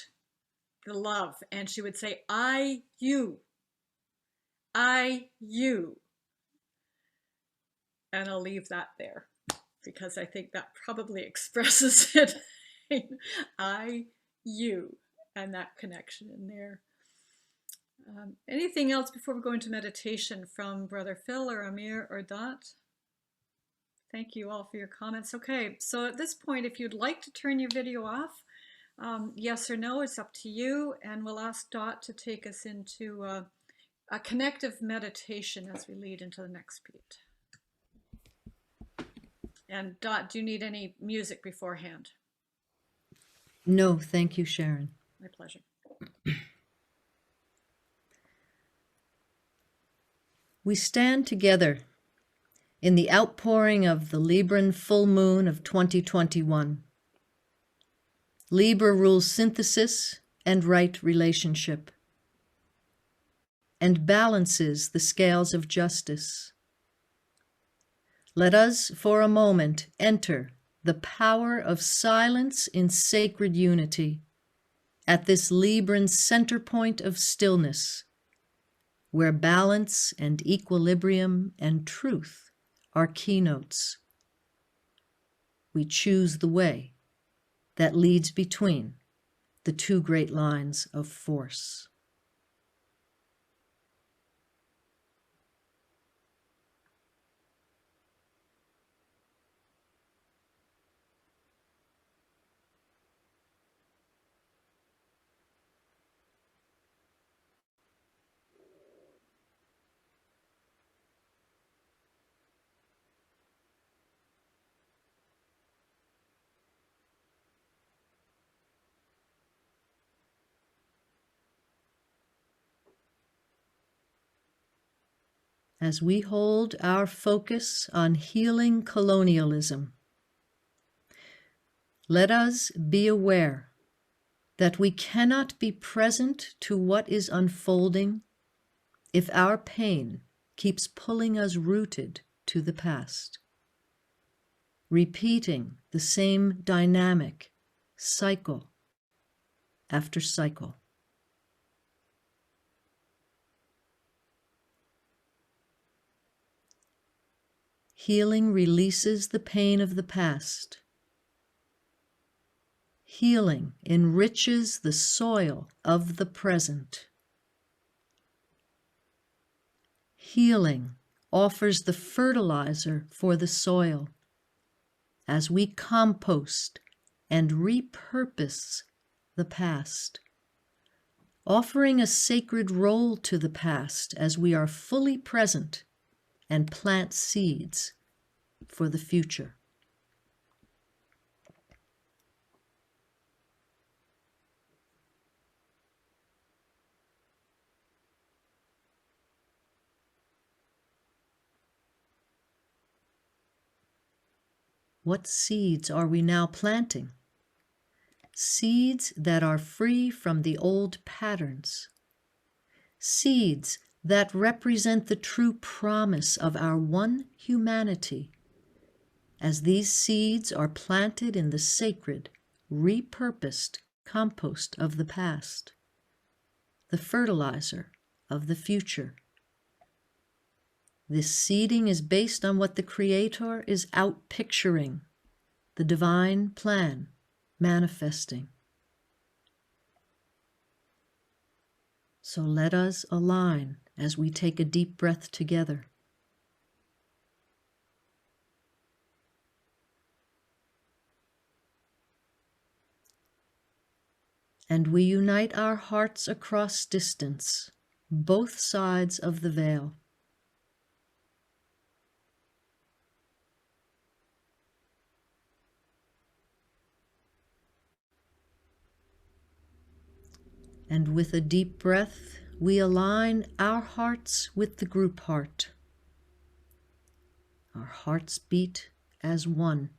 D: the love, and she would say, I, you. And I'll leave that there, because I think that probably expresses it. I, you, and that connection in there. Anything else before we go into meditation from Brother Phil or Amir or Dot? Thank you all for your comments. Okay, so at this point, if you'd like to turn your video off, yes or no, it's up to you, and we'll ask Dot to take us into a connective meditation as we lead into the next beat. And Dot, do you need any music beforehand?
F: No, thank you, Sharon.
D: My pleasure.
F: We stand together in the outpouring of the Libran full moon of 2021. Libra rules synthesis and right relationship, and balances the scales of justice. Let us, for a moment, enter the power of silence in sacred unity at this Libran center point of stillness, where balance and equilibrium and truth are keynotes. We choose the way that leads between the two great lines of force. as we hold our focus on healing colonialism, let us be aware that we cannot be present to what is unfolding if our pain keeps pulling us rooted to the past, repeating the same dynamic cycle after cycle. Healing releases the pain of the past. Healing enriches the soil of the present. Healing offers the fertilizer for the soil as we compost and repurpose the past, offering a sacred role to the past as we are fully present and plant seeds for the future. What seeds are we now planting? Seeds that are free from the old patterns. Seeds that represent the true promise of our one humanity. As these seeds are planted in the sacred, repurposed compost of the past, the fertilizer of the future. This seeding is based on what the Creator is outpicturing, the divine plan manifesting. So let us align as we take a deep breath together. And we unite our hearts across distance, both sides of the veil. And with a deep breath, we align our hearts with the group heart. Our hearts beat as one.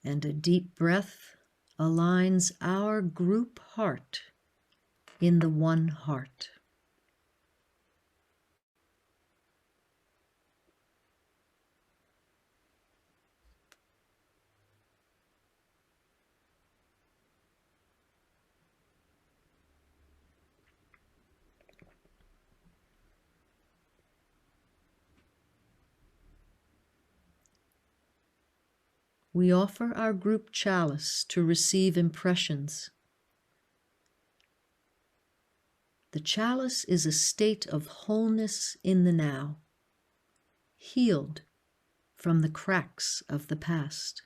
F: And a deep breath aligns our group heart in the one heart. We offer our group chalice to receive impressions. The chalice is a state of wholeness in the now, healed from the cracks of the past.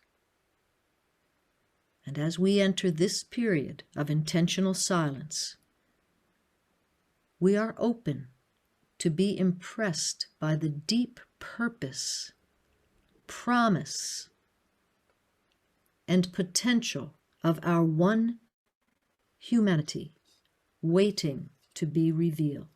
F: And as we enter this period of intentional silence, we are open to be impressed by the deep purpose, promise, and potential of our one humanity waiting to be revealed.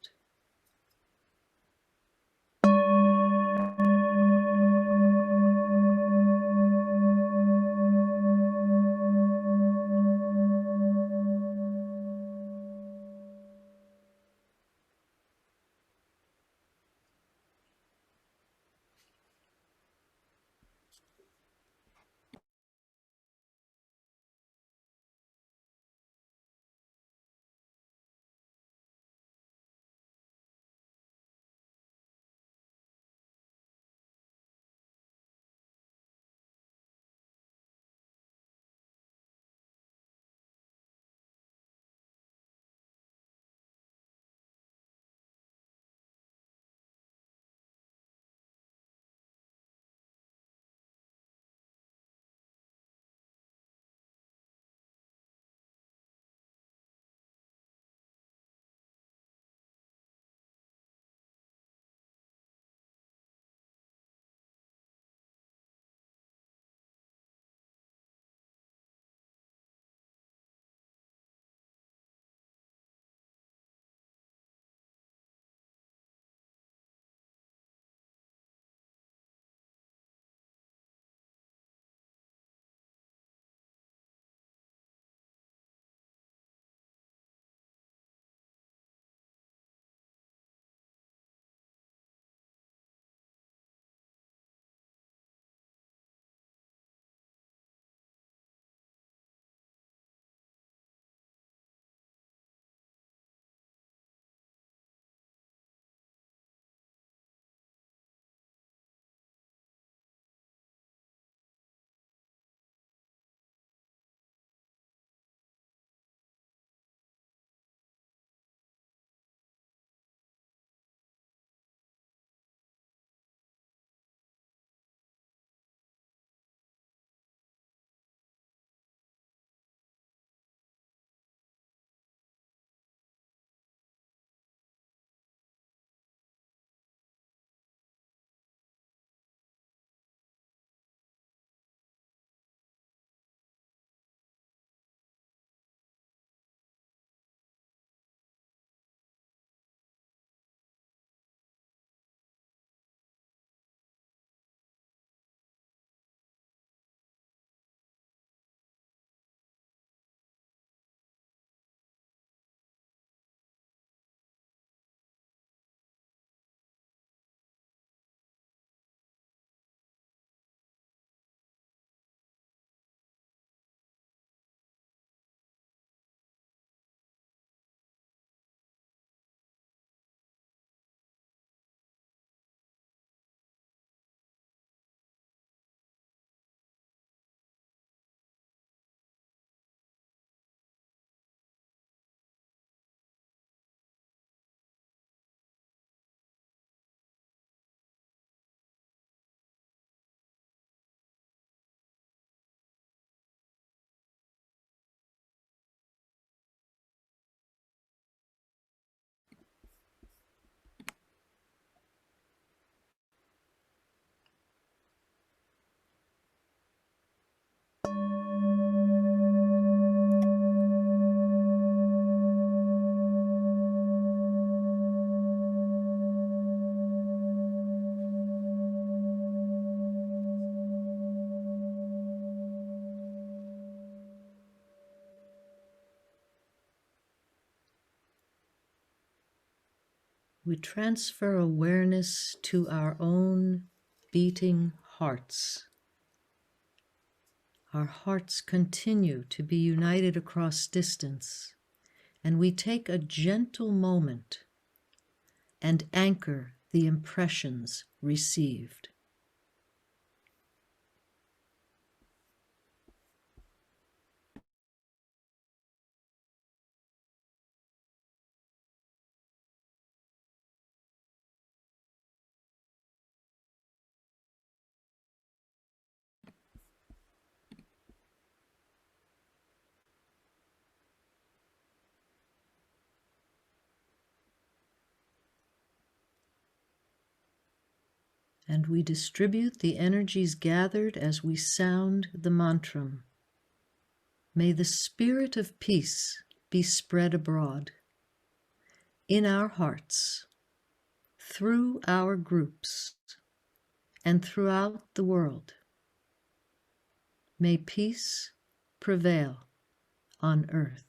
F: we transfer awareness to our own beating hearts. Our hearts continue to be united across distance, and we take a gentle moment and anchor the impressions received. And we distribute the energies gathered as we sound the mantram. May the spirit of peace be spread abroad, in our hearts, through our groups, and throughout the world. May peace prevail on earth.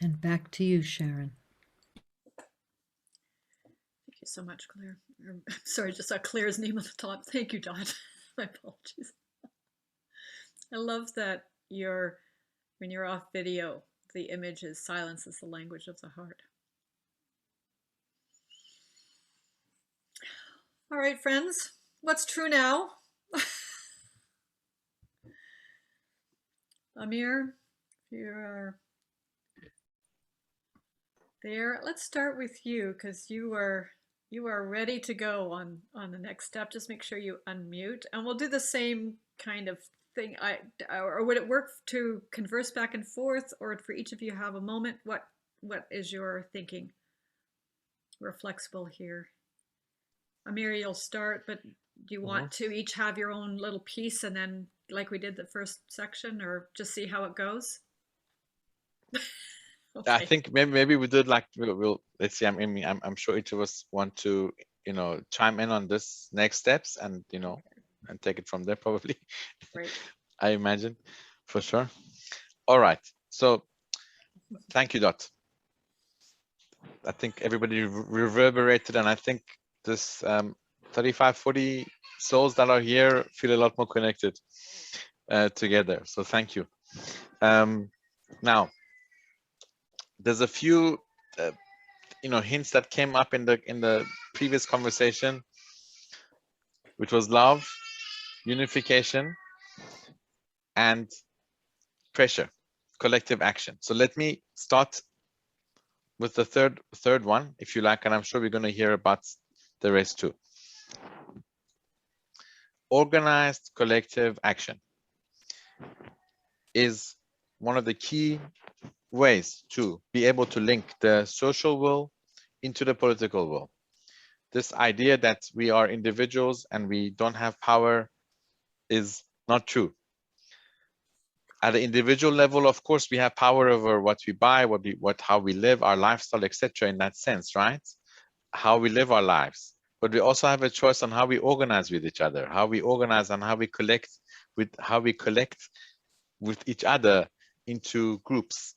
F: And back to you, Sharon.
D: Thank you so much, Claire. Sorry, just saw Claire's name on the top. Thank you, Dot. My apologies. I love that when you're off video, the image is silence is the language of the heart. All right, friends, what's true now? Amir, if you are there, let's start with you because you are ready to go on the next step. Just make sure you unmute, and we'll do the same kind of thing. Or would it work to converse back and forth, or for each of you have a moment? What is your thinking? We're flexible here. Amir, you'll start, but do you want to each have your own little piece and then, like we did the first section, or just see how it goes? Okay.
G: I think maybe we did like we'll let's see. I'm sure each of us want to chime in on this next steps and and take it from there probably.
D: Great.
G: I imagine for sure. All right. So thank you, Dot. I think everybody reverberated, and I think this 35-40 souls that are here feel a lot more connected together. So thank you. Now, there's a few hints that came up in the previous conversation, which was love, unification, and pressure, collective action. So let me start with the third one, if you like, and I'm sure we're going to hear about the rest too. Organized collective action is one of the key ways to be able to link the social will into the political will. This idea that we are individuals and we don't have power is not true. At the individual level, of course, we have power over what we buy, how we live, our lifestyle, etc. in that sense, right? How we live our lives. But we also have a choice on how we organize with each other, how we organize and how we collect with each other into groups,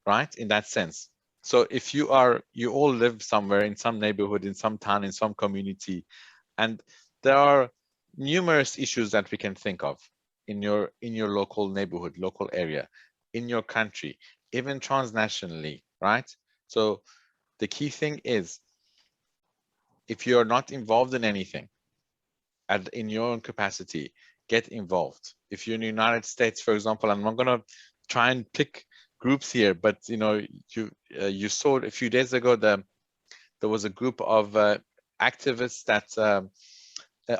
G: right? In that sense. So if you all live somewhere in some neighborhood, in some town, in some community, and there are numerous issues that we can think of in your local neighborhood, local area, in your country, even transnationally, right? So the key thing is, if you're not involved in anything in your own capacity, get involved. If you're in the United States, for example, and I'm going to try and pick groups here, but you know, you saw a few days ago there was a group of activists that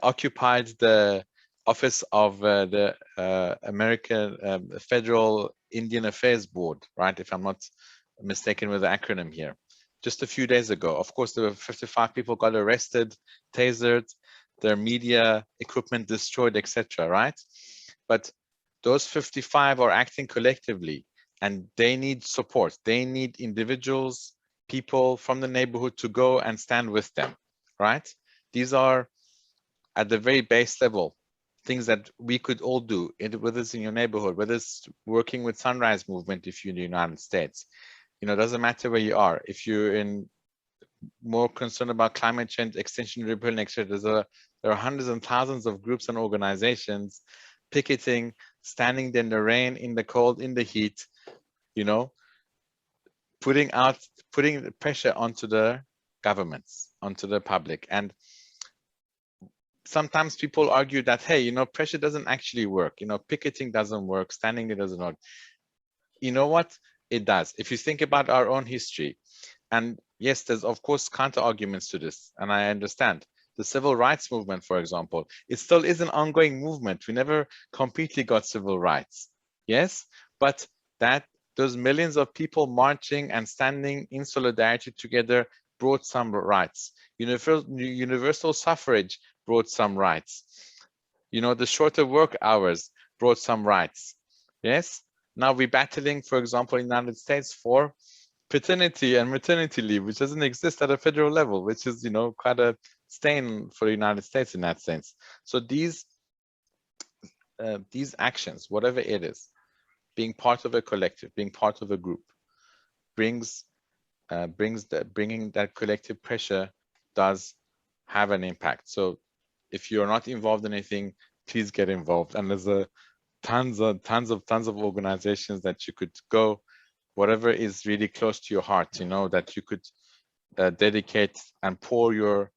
G: occupied the office of the American Federal Indian Affairs Board, right? If I'm not mistaken with the acronym here. Just a few days ago, of course, there were 55 people got arrested, tasered, their media equipment destroyed, etc. Right? But those 55 are acting collectively, and they need support. They need individuals, people from the neighborhood to go and stand with them. Right? These are at the very base level things that we could all do, whether it's in your neighborhood, whether it's working with Sunrise Movement if you're in the United States. You know, it doesn't matter where you are. If you're in more concerned about climate change, Extinction Rebellion, etc., there are hundreds and thousands of groups and organizations picketing, standing in the rain, in the cold, in the heat, you know, putting the pressure onto the governments, onto the public. And sometimes people argue that, hey, you know, pressure doesn't actually work. You know, picketing doesn't work, standing it doesn't work. You know what? It does. If you think about our own history, and yes, there's of course counter arguments to this, and I understand. The civil rights movement, for example, it still is an ongoing movement. We never completely got civil rights, yes, but those millions of people marching and standing in solidarity together brought some rights. Universal suffrage brought some rights. You know, the shorter work hours brought some rights, yes. Now we're battling, for example, in the United States for paternity and maternity leave, which doesn't exist at a federal level, which is, you know, quite a stain for the United States in that sense. So these actions, whatever it is, being part of a collective, being part of a group, bringing that collective pressure does have an impact. So if you're not involved in anything, please get involved. And there's tons of organizations that you could go, whatever is really close to your heart, you know, that you could dedicate and pour your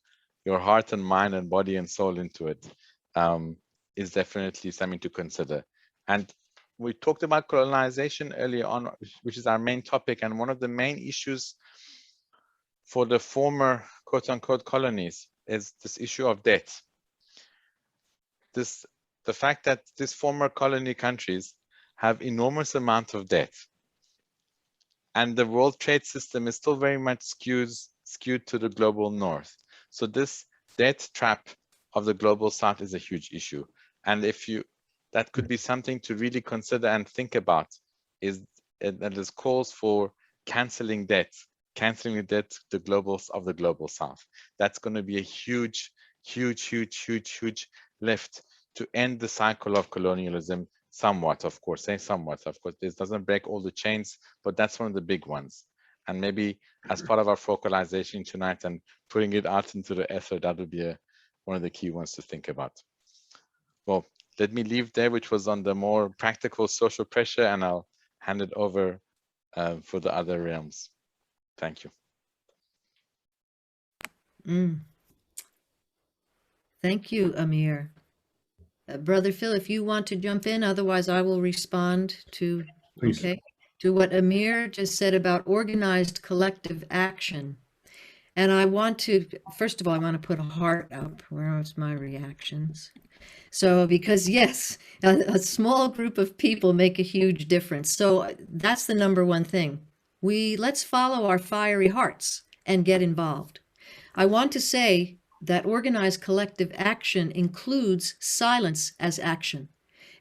G: heart and mind and body and soul into it, is definitely something to consider. And we talked about colonization earlier on, which is our main topic, and one of the main issues for the former quote-unquote colonies is this issue of debt. The fact that these former colony countries have enormous amount of debt, and the world trade system is still very much skewed to the global north. So this debt trap of the global south is a huge issue. And that could be something to really consider and think about, is that there's calls for canceling the debt of the global south. That's going to be a huge lift to end the cycle of colonialism somewhat, of course. This doesn't break all the chains, but that's one of the big ones. And maybe as part of our focalization tonight and putting it out into the ether, that would be one of the key ones to think about. Well, let me leave there, which was on the more practical social pressure, and I'll hand it over for the other realms. Thank you.
F: Thank you, Amir. Brother Phil, if you want to jump in, otherwise I will respond to, to what Amir just said about organized collective action. And I want to, first of all, I want to put a heart up. Where are my reactions? So, because yes, a small group of people make a huge difference. So that's the number one thing. Let's follow our fiery hearts and get involved. I want to say that organized collective action includes silence as action.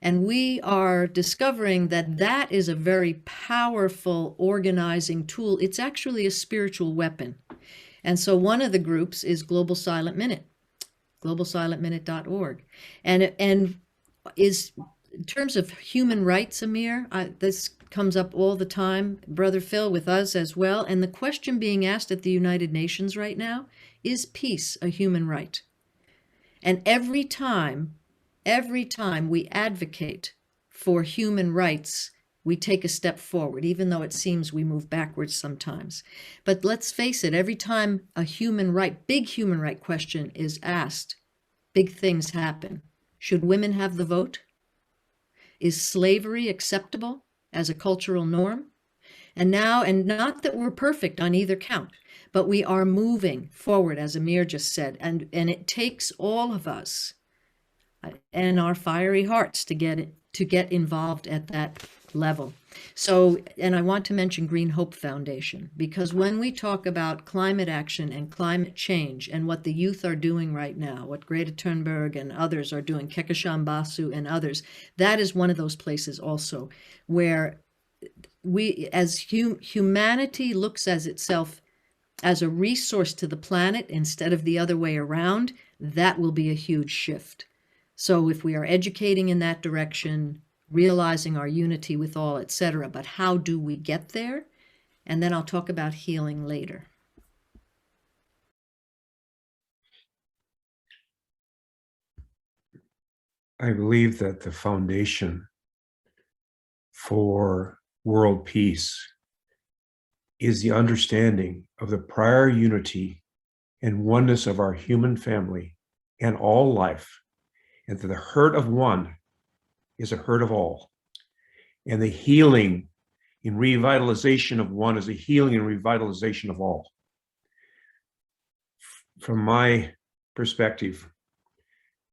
F: And we are discovering that that is a very powerful organizing tool. It's actually a spiritual weapon. And so one of the groups is Global Silent Minute, globalsilentminute.org. And is, in terms of human rights, Amir, this comes up all the time, Brother Phil, with us as well. And the question being asked at the United Nations right now, is peace a human right? And every time we advocate for human rights, we take a step forward, even though it seems we move backwards sometimes. But let's face it, every time a human right, big human right question is asked, big things happen. Should women have the vote? Is slavery acceptable as a cultural norm? And now, and not that we're perfect on either count, but we are moving forward, as Amir just said, and it takes all of us and our fiery hearts to get involved at that level. So, and I want to mention Green Hope Foundation, because when we talk about climate action and climate change and what the youth are doing right now, what Greta Thunberg and others are doing, Kekesha Basu and others, that is one of those places also where we, as humanity, looks as itself as a resource to the planet instead of the other way around. That will be a huge shift. So if we are educating in that direction, realizing our unity with all, etc., but how do we get there? And then I'll talk about healing later.
E: I believe that the foundation for world peace is the understanding of the prior unity and oneness of our human family and all life, and that the hurt of one is a hurt of all. And the healing and revitalization of one is a healing and revitalization of all. From my perspective,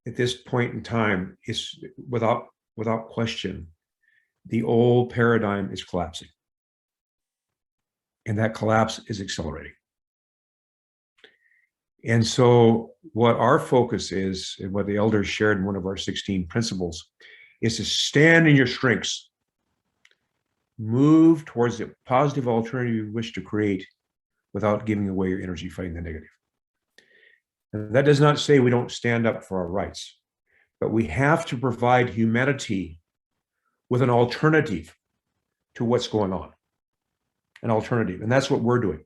E: at this point in time, is without question, the old paradigm is collapsing. And that collapse is accelerating. And so what our focus is, and what the elders shared in one of our 16 principles, is to stand in your strengths, move towards the positive alternative you wish to create without giving away your energy fighting the negative. And that does not say we don't stand up for our rights, but we have to provide humanity with an alternative to what's going on, an alternative. And that's what we're doing.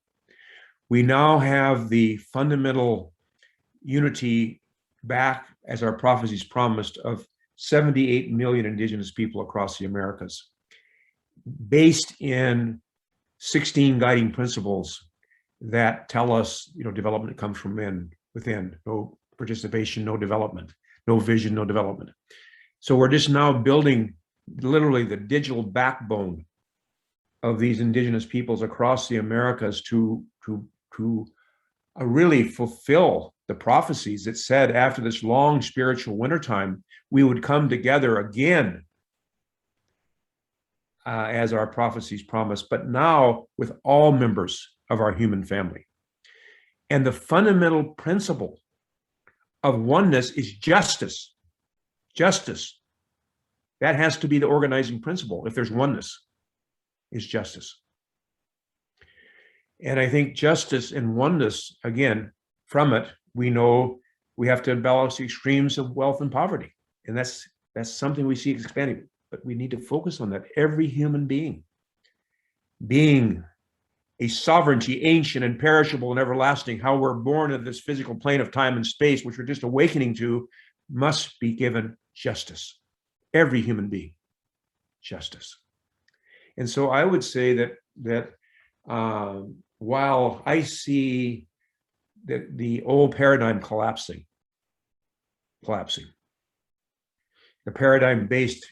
E: We now have the fundamental unity back, as our prophecies promised, of 78 million indigenous people across the Americas, based in 16 guiding principles that tell us, development comes from within. No participation, no development. No vision, no development. So we're just now building literally the digital backbone of these indigenous peoples across the Americas to really fulfill the prophecies that said after this long spiritual wintertime, we would come together again as our prophecies promised, but now with all members of our human family. And the fundamental principle of oneness is justice. Justice. That has to be the organizing principle. If there's oneness, is justice. And I think justice and oneness, again, from it, we know we have to balance the extremes of wealth and poverty. And that's something we see expanding, but we need to focus on that. Every human being a sovereignty, ancient and perishable and everlasting, how we're born in this physical plane of time and space, which we're just awakening to, must be given justice. Every human being, justice. And so I would say that while I see that the old paradigm collapsing, the paradigm based,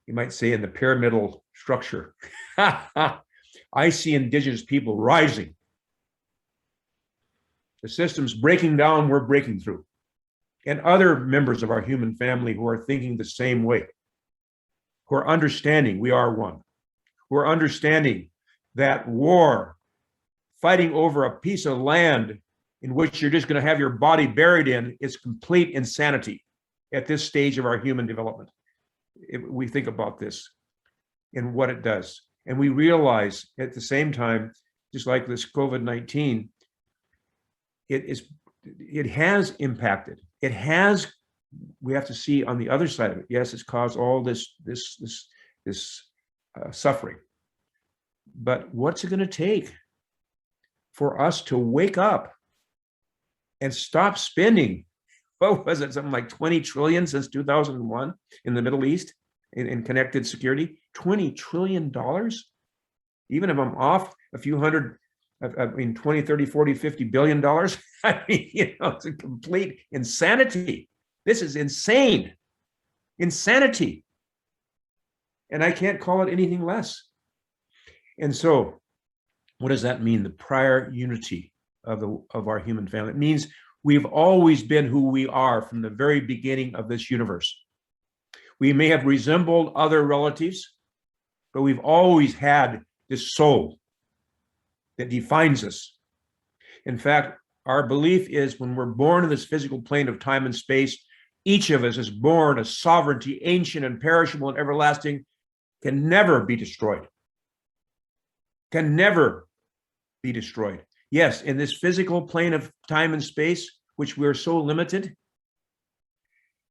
E: you might say, in the pyramidal structure, I see indigenous people rising. The system's breaking down, we're breaking through. And other members of our human family who are thinking the same way, who are understanding we are one, who are understanding that war, fighting over a piece of land in which you're just going to have your body buried in, is complete insanity at this stage of our human development. We think about this and what it does. And we realize at the same time, just like this COVID-19, it has impacted. It has, we have to see on the other side of it. Yes, it's caused all this suffering. But what's it going to take for us to wake up and stop spending, what was it, something like 20 trillion since 2001 in the Middle East in connected security? $20 trillion? Even if I'm off a few hundred, 20, 30, 40, 50 billion dollars, I mean, it's a complete insanity. This is insane. insanity. And I can't call it anything less. And so what does that mean? The prior unity of our human family. It means we've always been who we are from the very beginning of this universe. We may have resembled other relatives, but we've always had this soul that defines us. In fact, our belief is when we're born in this physical plane of time and space, each of us is born a sovereignty, ancient and perishable and everlasting, can never be destroyed. Can never be destroyed. Yes, in this physical plane of time and space, which we're so limited.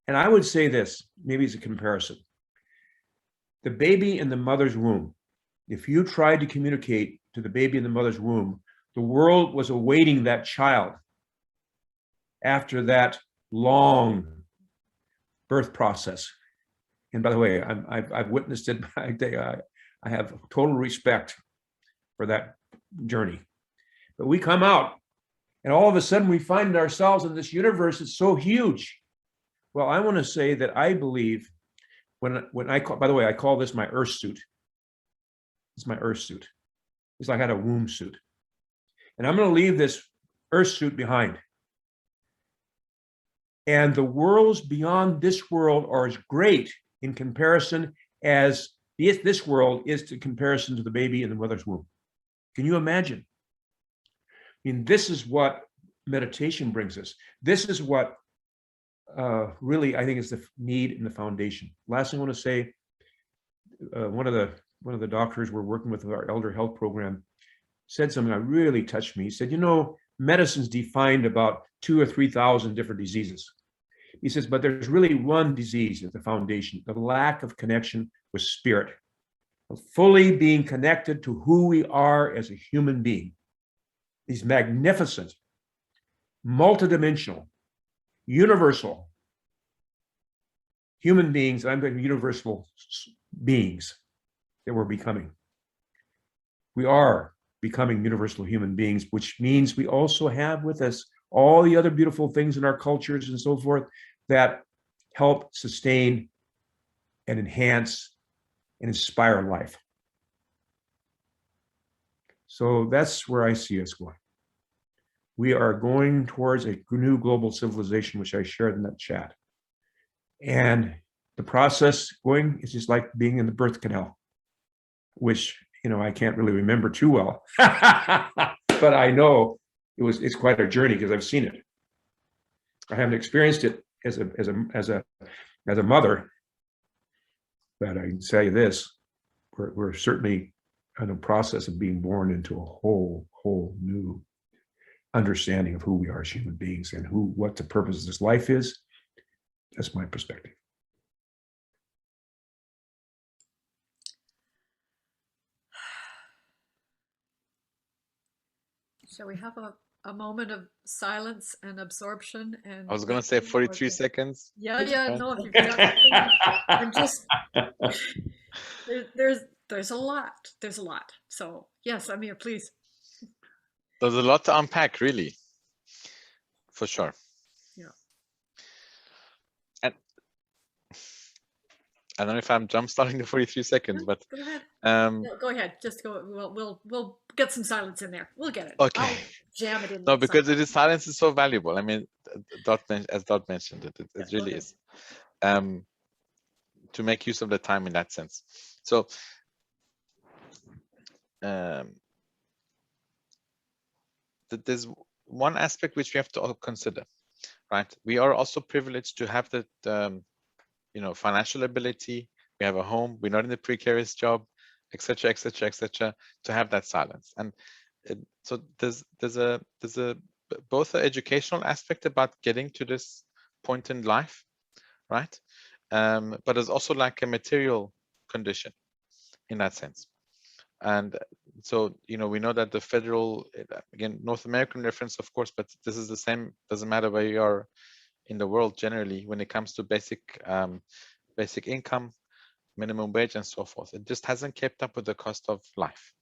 E: And I would say this, maybe as a comparison. The baby in the mother's womb, if you tried to communicate to the baby in the mother's womb, the world was awaiting that child after that long birth process. And by the way, I've witnessed it. I have total respect for that journey. But we come out and all of a sudden we find ourselves in this universe that's so huge. Well, I want to say that I believe when I call, by the way, I call this my earth suit. It's my earth suit. It's like I had a womb suit. And I'm going to leave this earth suit behind. And the worlds beyond this world are as great in comparison as this world is in comparison to the baby in the mother's womb. Can you imagine? I mean, this is what meditation brings us. This is what really, I think, is the need and the foundation. Last thing I want to say, one of the doctors we're working with our elder health program said something that really touched me. He said, you know, medicine's defined about 2,000 or 3,000 different diseases. He says, but there's really one disease at the foundation, the lack of connection with spirit, of fully being connected to who we are as a human being. These magnificent, multidimensional, universal human beings, I'm going to universal beings that we're becoming. We are becoming universal human beings, which means we also have with us all the other beautiful things in our cultures and so forth that help sustain and enhance and inspire life. So that's where I see us going. We are going towards a new global civilization, which I shared in that chat. And the process going is just like being in the birth canal, which, you know, I can't really remember too well, but I know it's quite a journey because I've seen it. I haven't experienced it as a mother, but I can tell you this: we're certainly in the process of being born into a whole new understanding of who we are as human beings and what the purpose of this life is. That's my perspective.
D: Shall we have a moment of silence and absorption? And
G: I was going to say 43 seconds.
D: Yeah, no, if you've got I'm just, there's a lot. So yes, Amir, please.
G: There's a lot to unpack, really, for sure.
D: Yeah.
G: And I don't know if I'm jump starting the 43 seconds, but
D: go ahead.
G: No,
D: go ahead. Just go. We'll get some silence in there. We'll get it.
G: Okay.
D: I'll jam it in.
G: No, because silence is so valuable. I mean, as Dot mentioned, it really is. To make use of the time in that sense. So there's one aspect which we have to all consider, right? We are also privileged to have the financial ability. We have a home. We're not in a precarious job, etc., etc., etc. To have that silence, and so there's both an educational aspect about getting to this point in life, right? But there's also like a material condition in that sense. And so, we know that the federal, again, North American reference, of course, but this is the same, doesn't matter where you are in the world generally, when it comes to basic income, minimum wage, and so forth. It just hasn't kept up with the cost of life.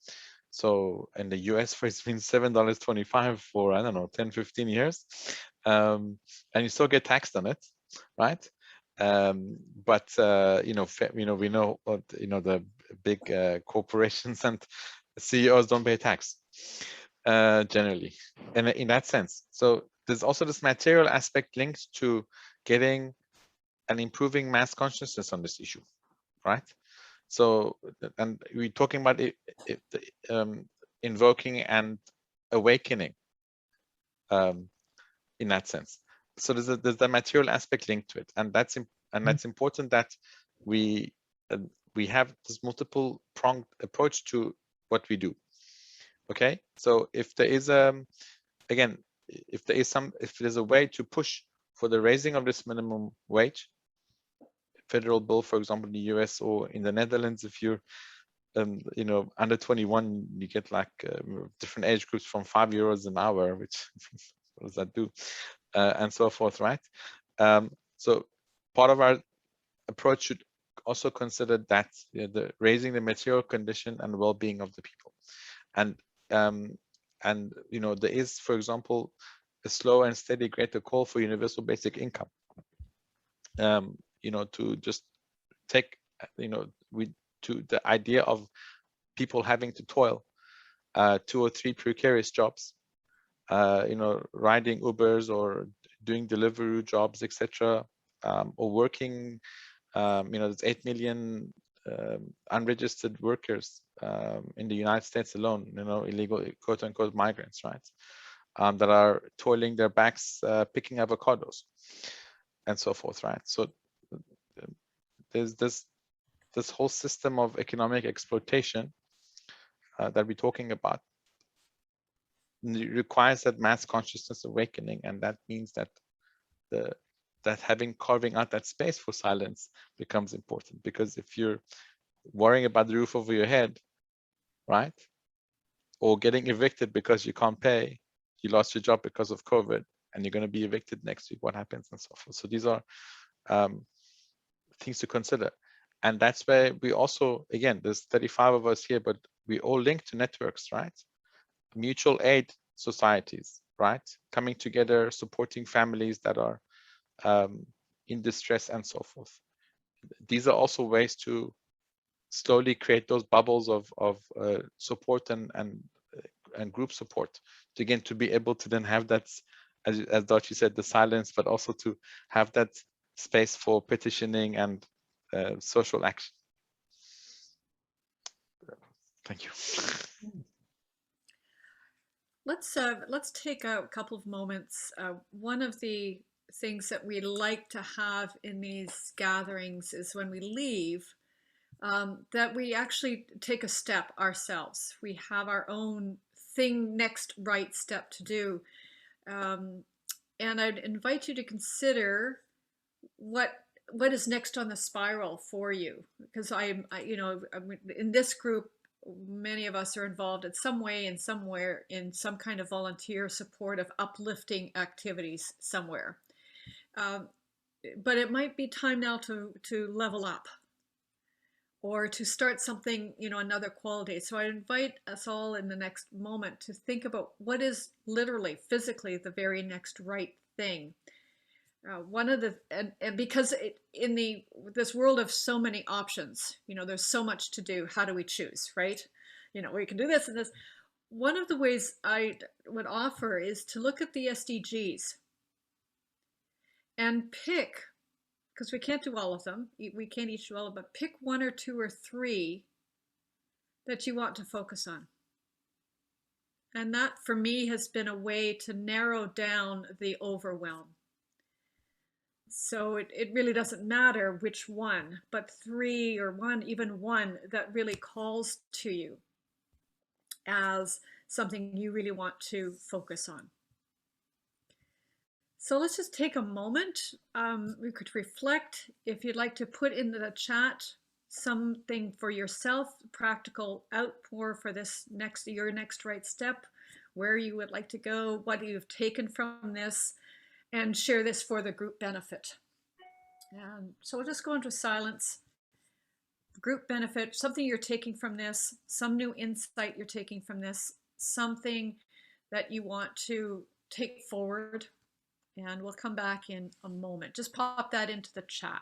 G: So in the US, for it's been $7.25 for, I don't know, 10, 15 years. And you still get taxed on it, right? But we know what, the big corporations and CEOs don't pay tax generally, and in that sense. So there's also this material aspect linked to getting and improving mass consciousness on this issue, right? So, and we're talking about invoking and awakening in that sense. So there's the material aspect linked to it, and that's important that we have this multiple pronged approach to what we do. Okay, so if there is again, if there's a way to push for the raising of this minimum wage, federal bill, for example, in the US or in the Netherlands, if you're under 21, you get like different age groups from €5 an hour, which what does that do, and so forth, right? So part of our approach should also consider that the raising the material condition and well-being of the people, and there is, for example, a slow and steady greater call for universal basic income. To just take to the idea of people having to toil 2 or 3 precarious jobs, riding Ubers or doing delivery jobs, etc., or working. There's 8 million unregistered workers in the United States alone, illegal quote unquote migrants, right? That are toiling their backs picking avocados and so forth, right? So there's this whole system of economic exploitation that we're talking about. It requires that mass consciousness awakening, and that means that carving out that space for silence becomes important, because if you're worrying about the roof over your head, right, or getting evicted because you can't pay, you lost your job because of COVID, and you're going to be evicted next week, what happens, and so forth. So these are things to consider. And that's where we also, again, there's 35 of us here, but we all link to networks, right? Mutual aid societies, right? Coming together, supporting families that are in distress and so forth. These are also ways to slowly create those bubbles of support and group support to be able to then have that, as Darchi said, the silence, but also to have that space for petitioning and social action. Thank you.
D: Let's take a couple of moments. One of the things that we like to have in these gatherings is when we leave, that we actually take a step ourselves. We have our own next right step to do. And I'd invite you to consider what is next on the spiral for you, because in this group, many of us are involved in some way and somewhere in some kind of volunteer support of uplifting activities somewhere. But it might be time now to level up, or to start something, another quality. So I invite us all in the next moment to think about what is literally, physically, the very next right thing. One of the, and because in this world of so many options, there's so much to do. How do we choose, right? We can do this and this. One of the ways I would offer is to look at the SDGs and pick, because we can't do all of them. We can't each do all of them, but pick 1 or 2 or 3 that you want to focus on. And that for me has been a way to narrow down the overwhelm. So it really doesn't matter which one, but 3 or 1, even 1 that really calls to you as something you really want to focus on. So let's just take a moment. We could reflect. If you'd like to put in the chat something for yourself, practical outpour for your next right step, where you would like to go, what you've taken from this, and share this for the group benefit. So we'll just go into silence. Group benefit, something you're taking from this, some new insight you're taking from this, something that you want to take forward And we'll come back in a moment. Just pop that into the chat.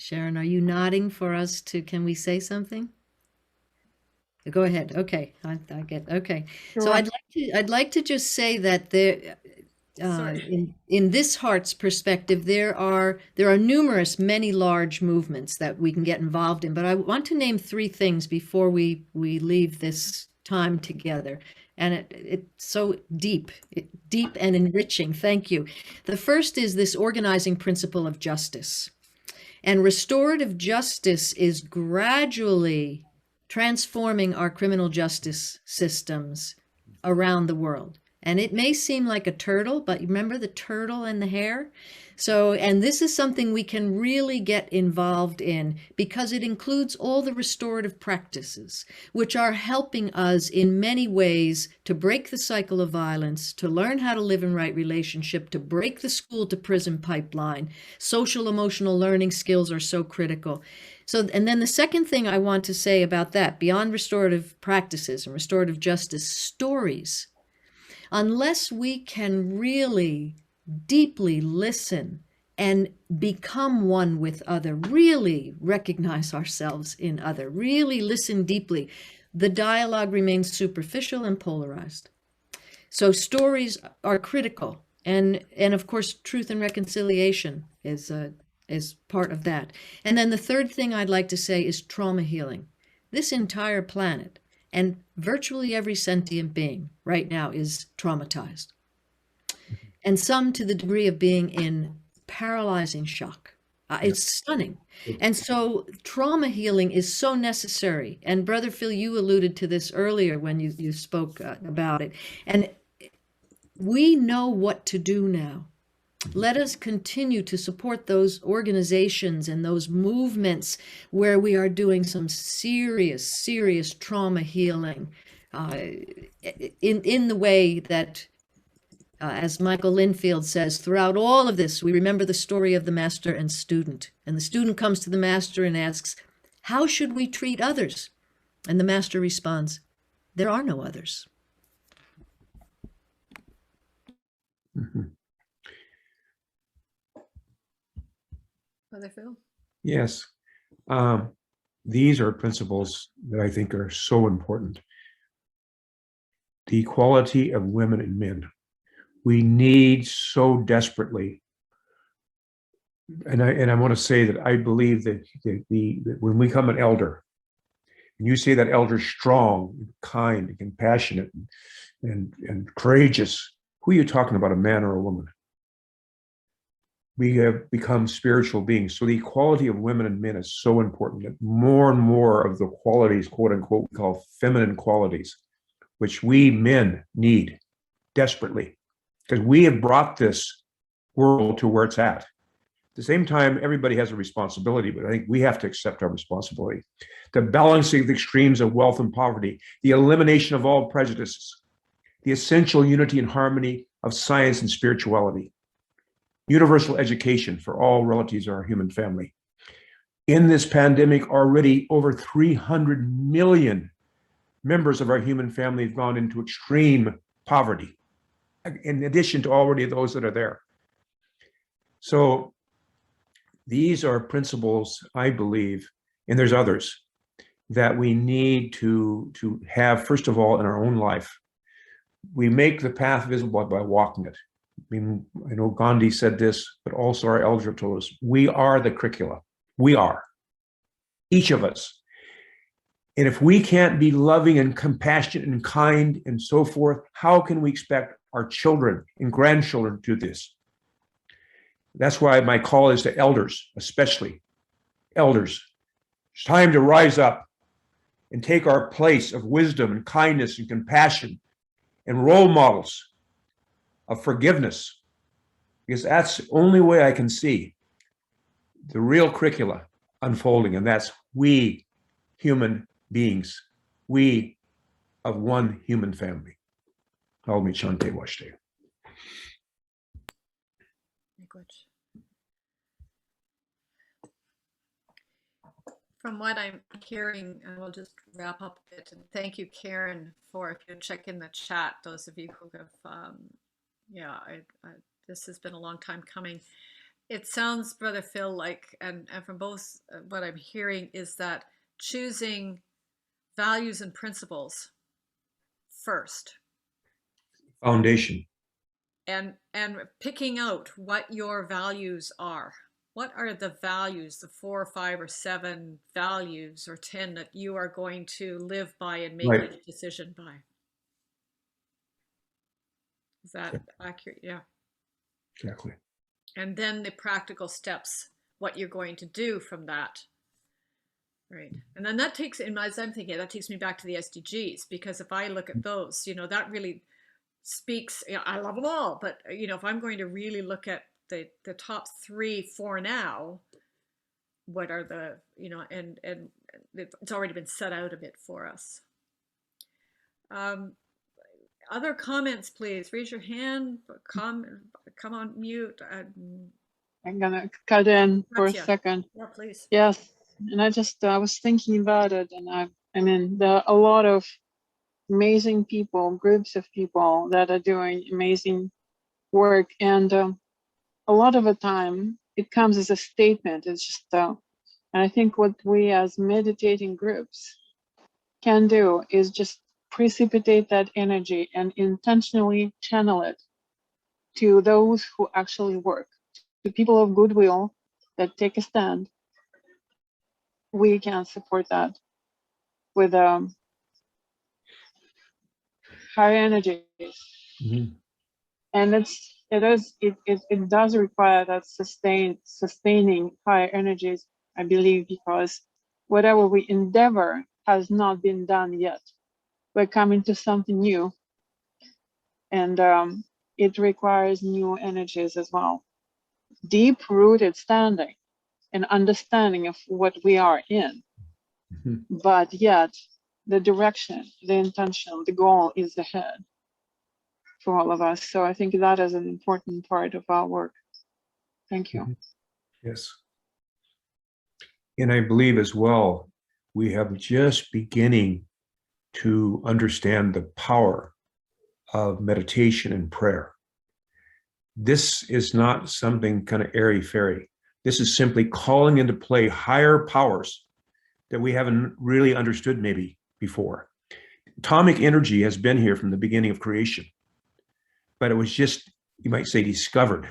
F: Sharon, are you nodding for us to, can we say something? Go ahead. Okay, I get, okay. So
I: Sure.
F: I'd like to just say that there,
D: Sorry.
F: in this heart's perspective, there are numerous, many large movements that we can get involved in, but I want to name three things before we leave this time together. And it's so deep and enriching. Thank you. The first is this organizing principle of justice. And restorative justice is gradually transforming our criminal justice systems around the world. And it may seem like a turtle, but remember the turtle and the hare? So, and this is something we can really get involved in because it includes all the restorative practices, which are helping us in many ways to break the cycle of violence, to learn how to live in right relationship, to break the school to prison pipeline. Social emotional learning skills are so critical. So, and then the second thing I want to say about that, beyond restorative practices and restorative justice, stories. Unless we can really deeply listen and become one with other, really recognize ourselves in other, really listen deeply, the dialogue remains superficial and polarized. So stories are critical. And of course, truth and reconciliation is part of that. And then the third thing I'd like to say is trauma healing. This entire planet and virtually every sentient being right now is traumatized. And some to the degree of being in paralyzing shock. It's stunning. And so trauma healing is so necessary. And Brother Phil, you alluded to this earlier when you spoke about it. And we know what to do now. Let us continue to support those organizations and those movements where we are doing some serious trauma healing in the way that, as Michael Linfield says, throughout all of this, we remember the story of the master and student. And the student comes to the master and asks, how should we treat others? And the master responds, there are no others.
E: Mm-hmm.
D: Brother Phil?
E: Yes. These are principles that I think are so important. The equality of women and men. We need so desperately. And I want to say that I believe that that when we become an elder, and you say that elder strong, kind, and compassionate, and courageous, who are you talking about, a man or a woman? We have become spiritual beings. So the equality of women and men is so important that more and more of the qualities, quote unquote, we call feminine qualities, which we men need desperately, because we have brought this world to where it's at. At the same time, everybody has a responsibility, but I think we have to accept our responsibility. The balancing of the extremes of wealth and poverty, the elimination of all prejudices, the essential unity and harmony of science and spirituality, universal education for all relatives of our human family. In this pandemic, already over 300 million members of our human family have gone into extreme poverty, in addition to already those that are there. So these are principles, I believe, and there's others, that we need to have, first of all, in our own life. We make the path visible by walking it. I mean, I know Gandhi said this, but also our elders have told us, we are the curricula. We are. each of us. And if we can't be loving and compassionate and kind and so forth, how can we expect our children and grandchildren to do this? That's why my call is to elders, especially elders. It's time to rise up and take our place of wisdom and kindness and compassion and role models of forgiveness, because that's the only way I can see the real curricula unfolding, and that's we human beings, we of one human family. Almi Chante Washte.
D: Language. From what I'm hearing, and we'll just wrap up a bit, and thank you, Karen, for if you check in the chat, those of you who have, this has been a long time coming. It sounds, Brother Phil, like, and from both, what I'm hearing is that choosing values and principles first.
E: Foundation.
D: And picking out what your values are. What are the values, the 4 or 5 or 7 values or 10 that you are going to live by and make
E: Right.
D: a decision by? Is that accurate? Yeah.
E: Exactly.
D: And then the practical steps, what you're going to do from that. Right. And then that takes, as I'm thinking, that takes me back to the SDGs, because if I look at those, that really speaks, I love them all, but if I'm going to really look at the top 3 for now, what are the, and it's already been set out a bit for us. Other comments, please. Raise your hand, come on mute.
I: I'm gonna cut in for a
D: Gracia.
I: second.
D: Yeah, please.
I: Yes, and I was thinking about it, and I mean, there are a lot of amazing people, groups of people that are doing amazing work, and a lot of the time it comes as a statement. It's just, and I think what we as meditating groups can do is just precipitate that energy and intentionally channel it to those who actually work, to people of goodwill that take a stand. We can support that with high energies.
E: Mm-hmm.
I: And it does require that sustaining high energies, I believe, because whatever we endeavor has not been done yet. We're coming to something new, and it requires new energies as well. Deep-rooted standing and understanding of what we are in, but yet the direction, the intention, the goal is ahead for all of us. So I think that is an important part of our work. Thank you.
E: Yes. And I believe as well, we have just beginning to understand the power of meditation and prayer. This is not something kind of airy-fairy. This is simply calling into play higher powers that we haven't really understood maybe before. Atomic energy has been here from the beginning of creation, but it was just, you might say, discovered.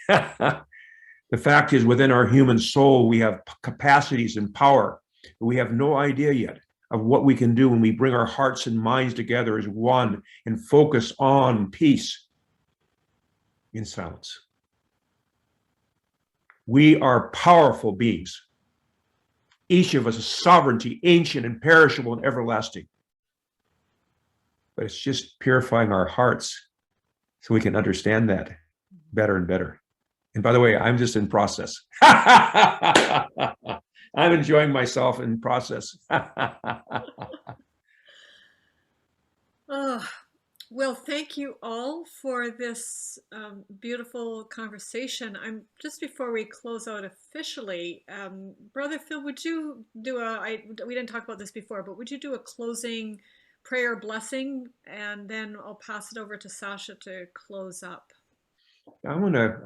E: The fact is, within our human soul, we have capacities and power that we have no idea yet of what we can do when we bring our hearts and minds together as one and focus on peace in silence. We are powerful beings. Each of us is sovereignty, ancient, imperishable, and everlasting. But it's just purifying our hearts so we can understand that better and better. And by the way, I'm just in process. I'm enjoying myself in process.
D: Well, thank you all for this beautiful conversation. I'm just before we close out officially, Brother Phil, would you do we didn't talk about this before, but would you do a closing prayer blessing, and then I'll pass it over to Sasha to close up.
E: I want to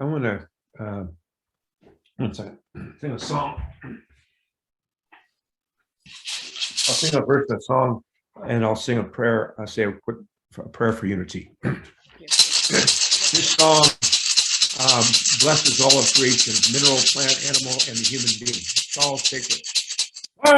E: sing a song. I'll sing a verse of a song, and I'll sing a prayer. I'll say a quick prayer for unity. This song blesses all of creation, mineral, plant, animal, and the human being. It's all sacred. Oh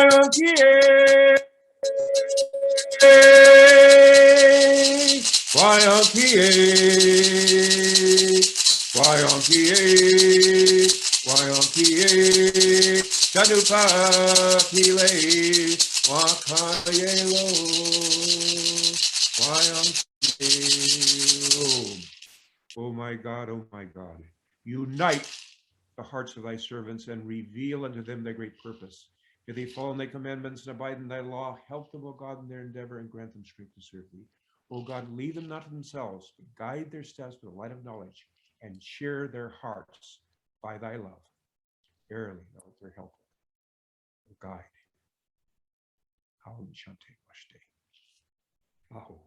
E: my God, oh my God. Unite the hearts of thy servants and reveal unto them thy great purpose. If they follow thy commandments and abide in thy law, help them, O God, in their endeavor and grant them strength to serve thee. O God, leave them not to themselves, but guide their steps with the light of knowledge and cheer their hearts by thy love. Verily, thou art their helper, O guide. Ahom Shante Vashte. Aho.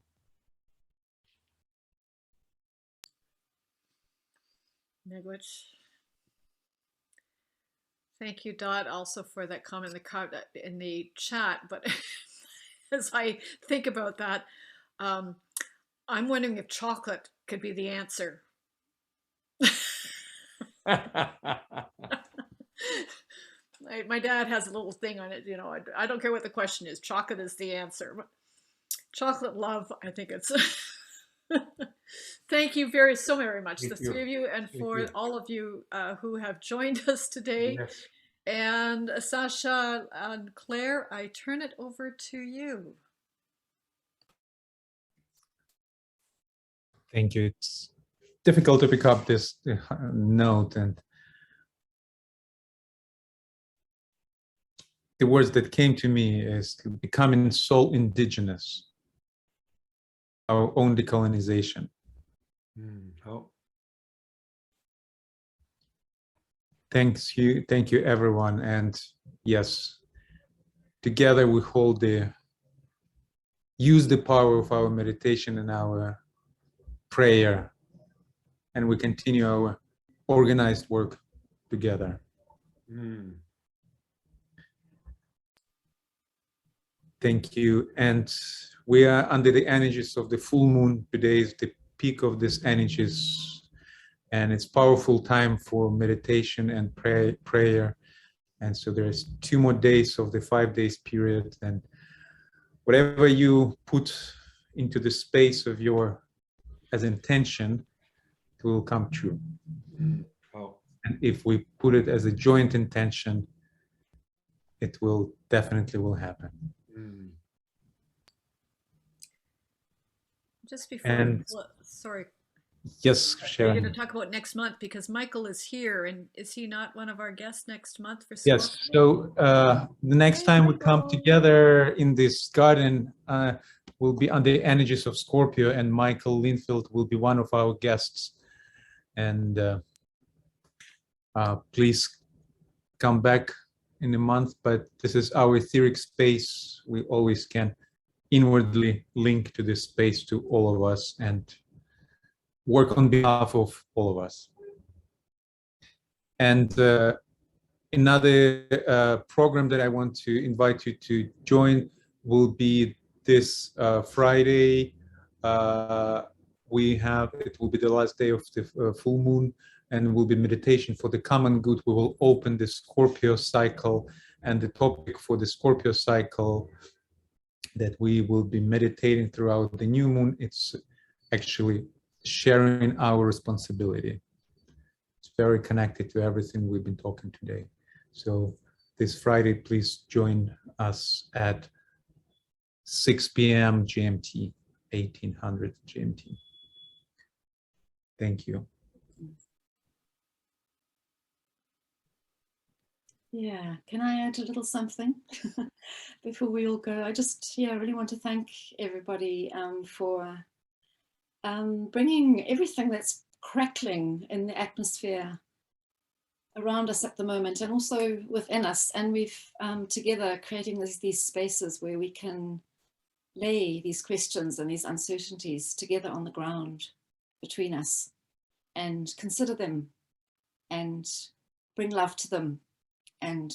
D: Miigwech. Thank you, Dot, also for that comment in the chat. But as I think about that, I'm wondering if chocolate could be the answer. My dad has a little thing on it, you know, I don't care what the question is, chocolate is the answer. But chocolate love, I think it's thank you so very much, the three of you, and for all of you who have joined us today.
E: Yes.
D: And Sasha and Claire, I turn it over to you.
C: Thank you. It's difficult to pick up this note, and the words that came to me is becoming soul indigenous, our own decolonization.
E: Oh.
C: Thank you everyone, and yes, together we use the power of our meditation and our prayer, and we continue our organized work together. Thank you. And we are under the energies of the full moon. Today is the peak of these energies, and it's powerful time for meditation and prayer. And so there's 2 more days of the 5 days period, and whatever you put into the space of your as intention, it will come true.
E: Oh.
C: And if we put it as a joint intention, it will definitely happen.
D: Just before,
C: And
D: sorry.
C: Yes, Sharon.
D: We're going to talk about next month because Michael is here, and is he not one of our guests next month for
C: Yes.
D: Scorpio?
C: So the next time we come together in this garden will be on the energies of Scorpio, and Michael Linfield will be one of our guests. And please come back in a month. But this is our etheric space. We always can inwardly link to this space to all of us and work on behalf of all of us. And another program that I want to invite you to join will be this Friday. It will be the last day of the full moon, and will be meditation for the common good. We will open the Scorpio cycle, and the topic for the Scorpio cycle that we will be meditating throughout the new moon, it's actually sharing our responsibility. It's very connected to everything we've been talking today. So this Friday, please join us at 6 p.m. GMT, 1800 GMT. Thank you.
B: Yeah, can I add a little something before we all go? I just, really want to thank everybody for bringing everything that's crackling in the atmosphere around us at the moment, and also within us. And we've together creating these spaces where we can lay these questions and these uncertainties together on the ground between us and consider them and bring love to them and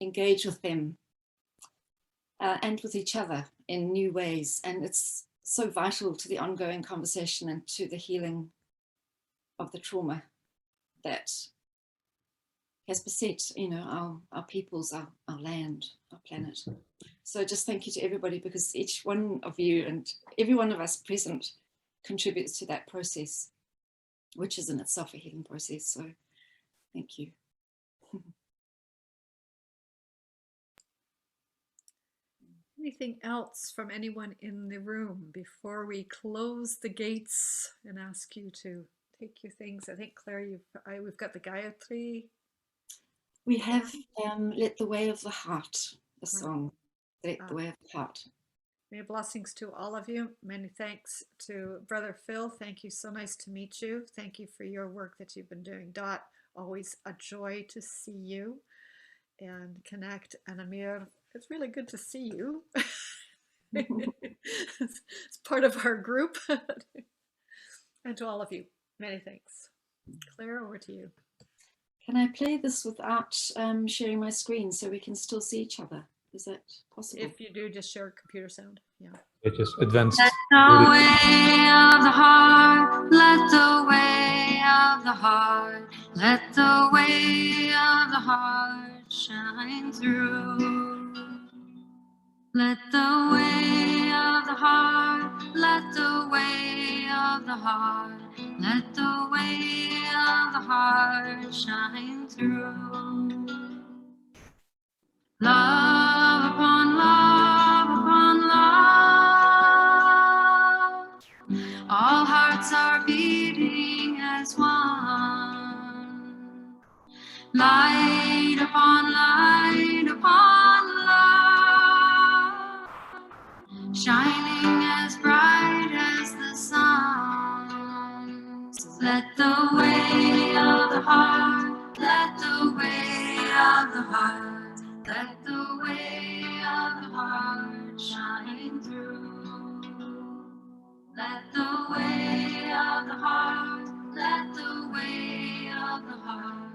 B: engage with them and with each other in new ways. And it's so vital to the ongoing conversation and to the healing of the trauma that has beset, our peoples, our land, our planet. So just thank you to everybody, because each one of you and every one of us present contributes to that process, which is in itself a healing process. So thank you.
D: Anything else from anyone in the room before we close the gates and ask you to take your things? I think, Claire, we've got the Gayatri.
B: We have Let the Way of the Heart, a song, Let the Way of the Heart.
D: Many blessings to all of you. Many thanks to Brother Phil. Thank you. So nice to meet you. Thank you for your work that you've been doing. Dot, always a joy to see you and connect. And Amir, it's really good to see you. It's part of our group. And to all of you, many thanks. Claire, over to you.
B: Can I play this without sharing my screen so we can still see each other? Is that possible?
D: If you do, just share computer sound. Yeah.
C: It just advanced.
A: Let the way of the heart, let the way of the heart, let the way of the heart shine through. Let the way of the heart, let the way of the heart, let the way of the heart shine through. Love upon love upon love, all hearts are beating as one. Light upon light upon love, shining as bright as the sun. Let the way of the heart, let the way of the heart, let the way of the heart shine through. Let the way of the heart, let the way of the heart,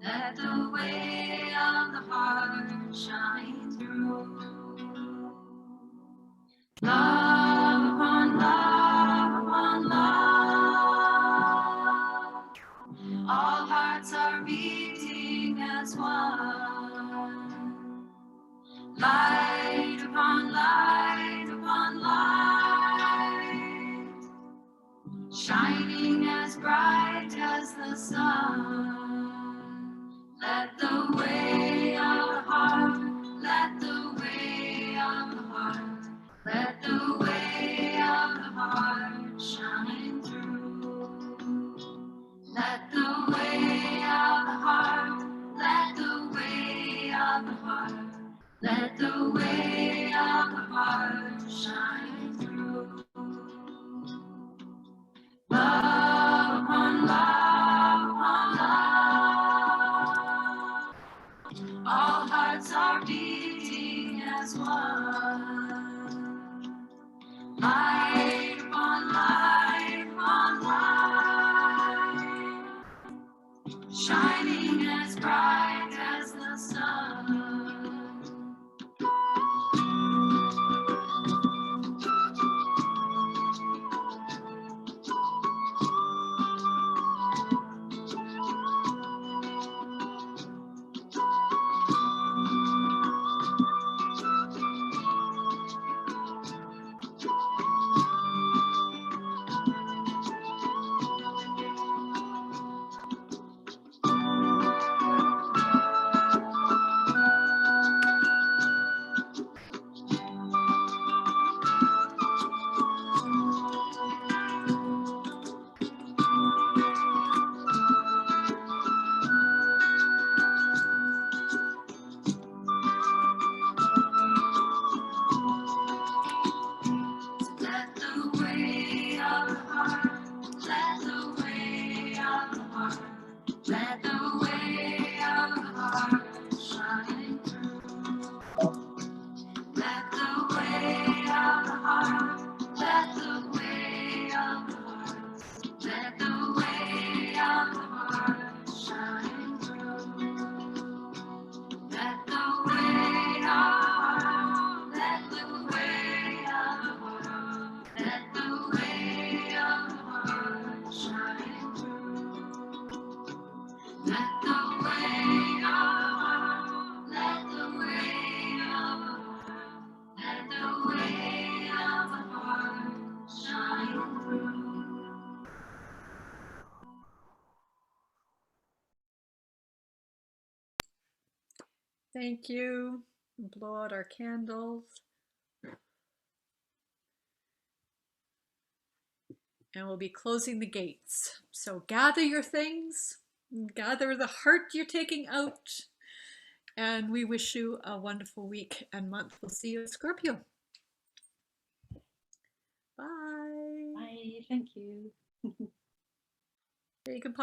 A: let the way of the heart shine through. Love upon love upon love, all hearts are beating as one. Light upon light upon light, shining as bright as the sun. Let the way of the heart, let the way of the heart, let the way of the heart shine through. Let the way of the heart, let the way of the heart, let the way of the heart shine through. Love upon love upon love, all hearts are beating as one. Light upon light upon light, shining as bright as the sun. Let the way of the heart, let the way of the heart, let the way of the heart shine through. Let the way of the heart, let the way of the heart, let the way of the heart shine through. Let the way of the heart, let the way of the heart, let the way of the heart shine through. Let the way
D: Thank you. Blow out our candles. And we'll be closing the gates. So gather your things, gather the heart you're taking out, and we wish you a wonderful week and month. We'll see you at Scorpio. Bye.
B: Bye. Thank you.
D: You can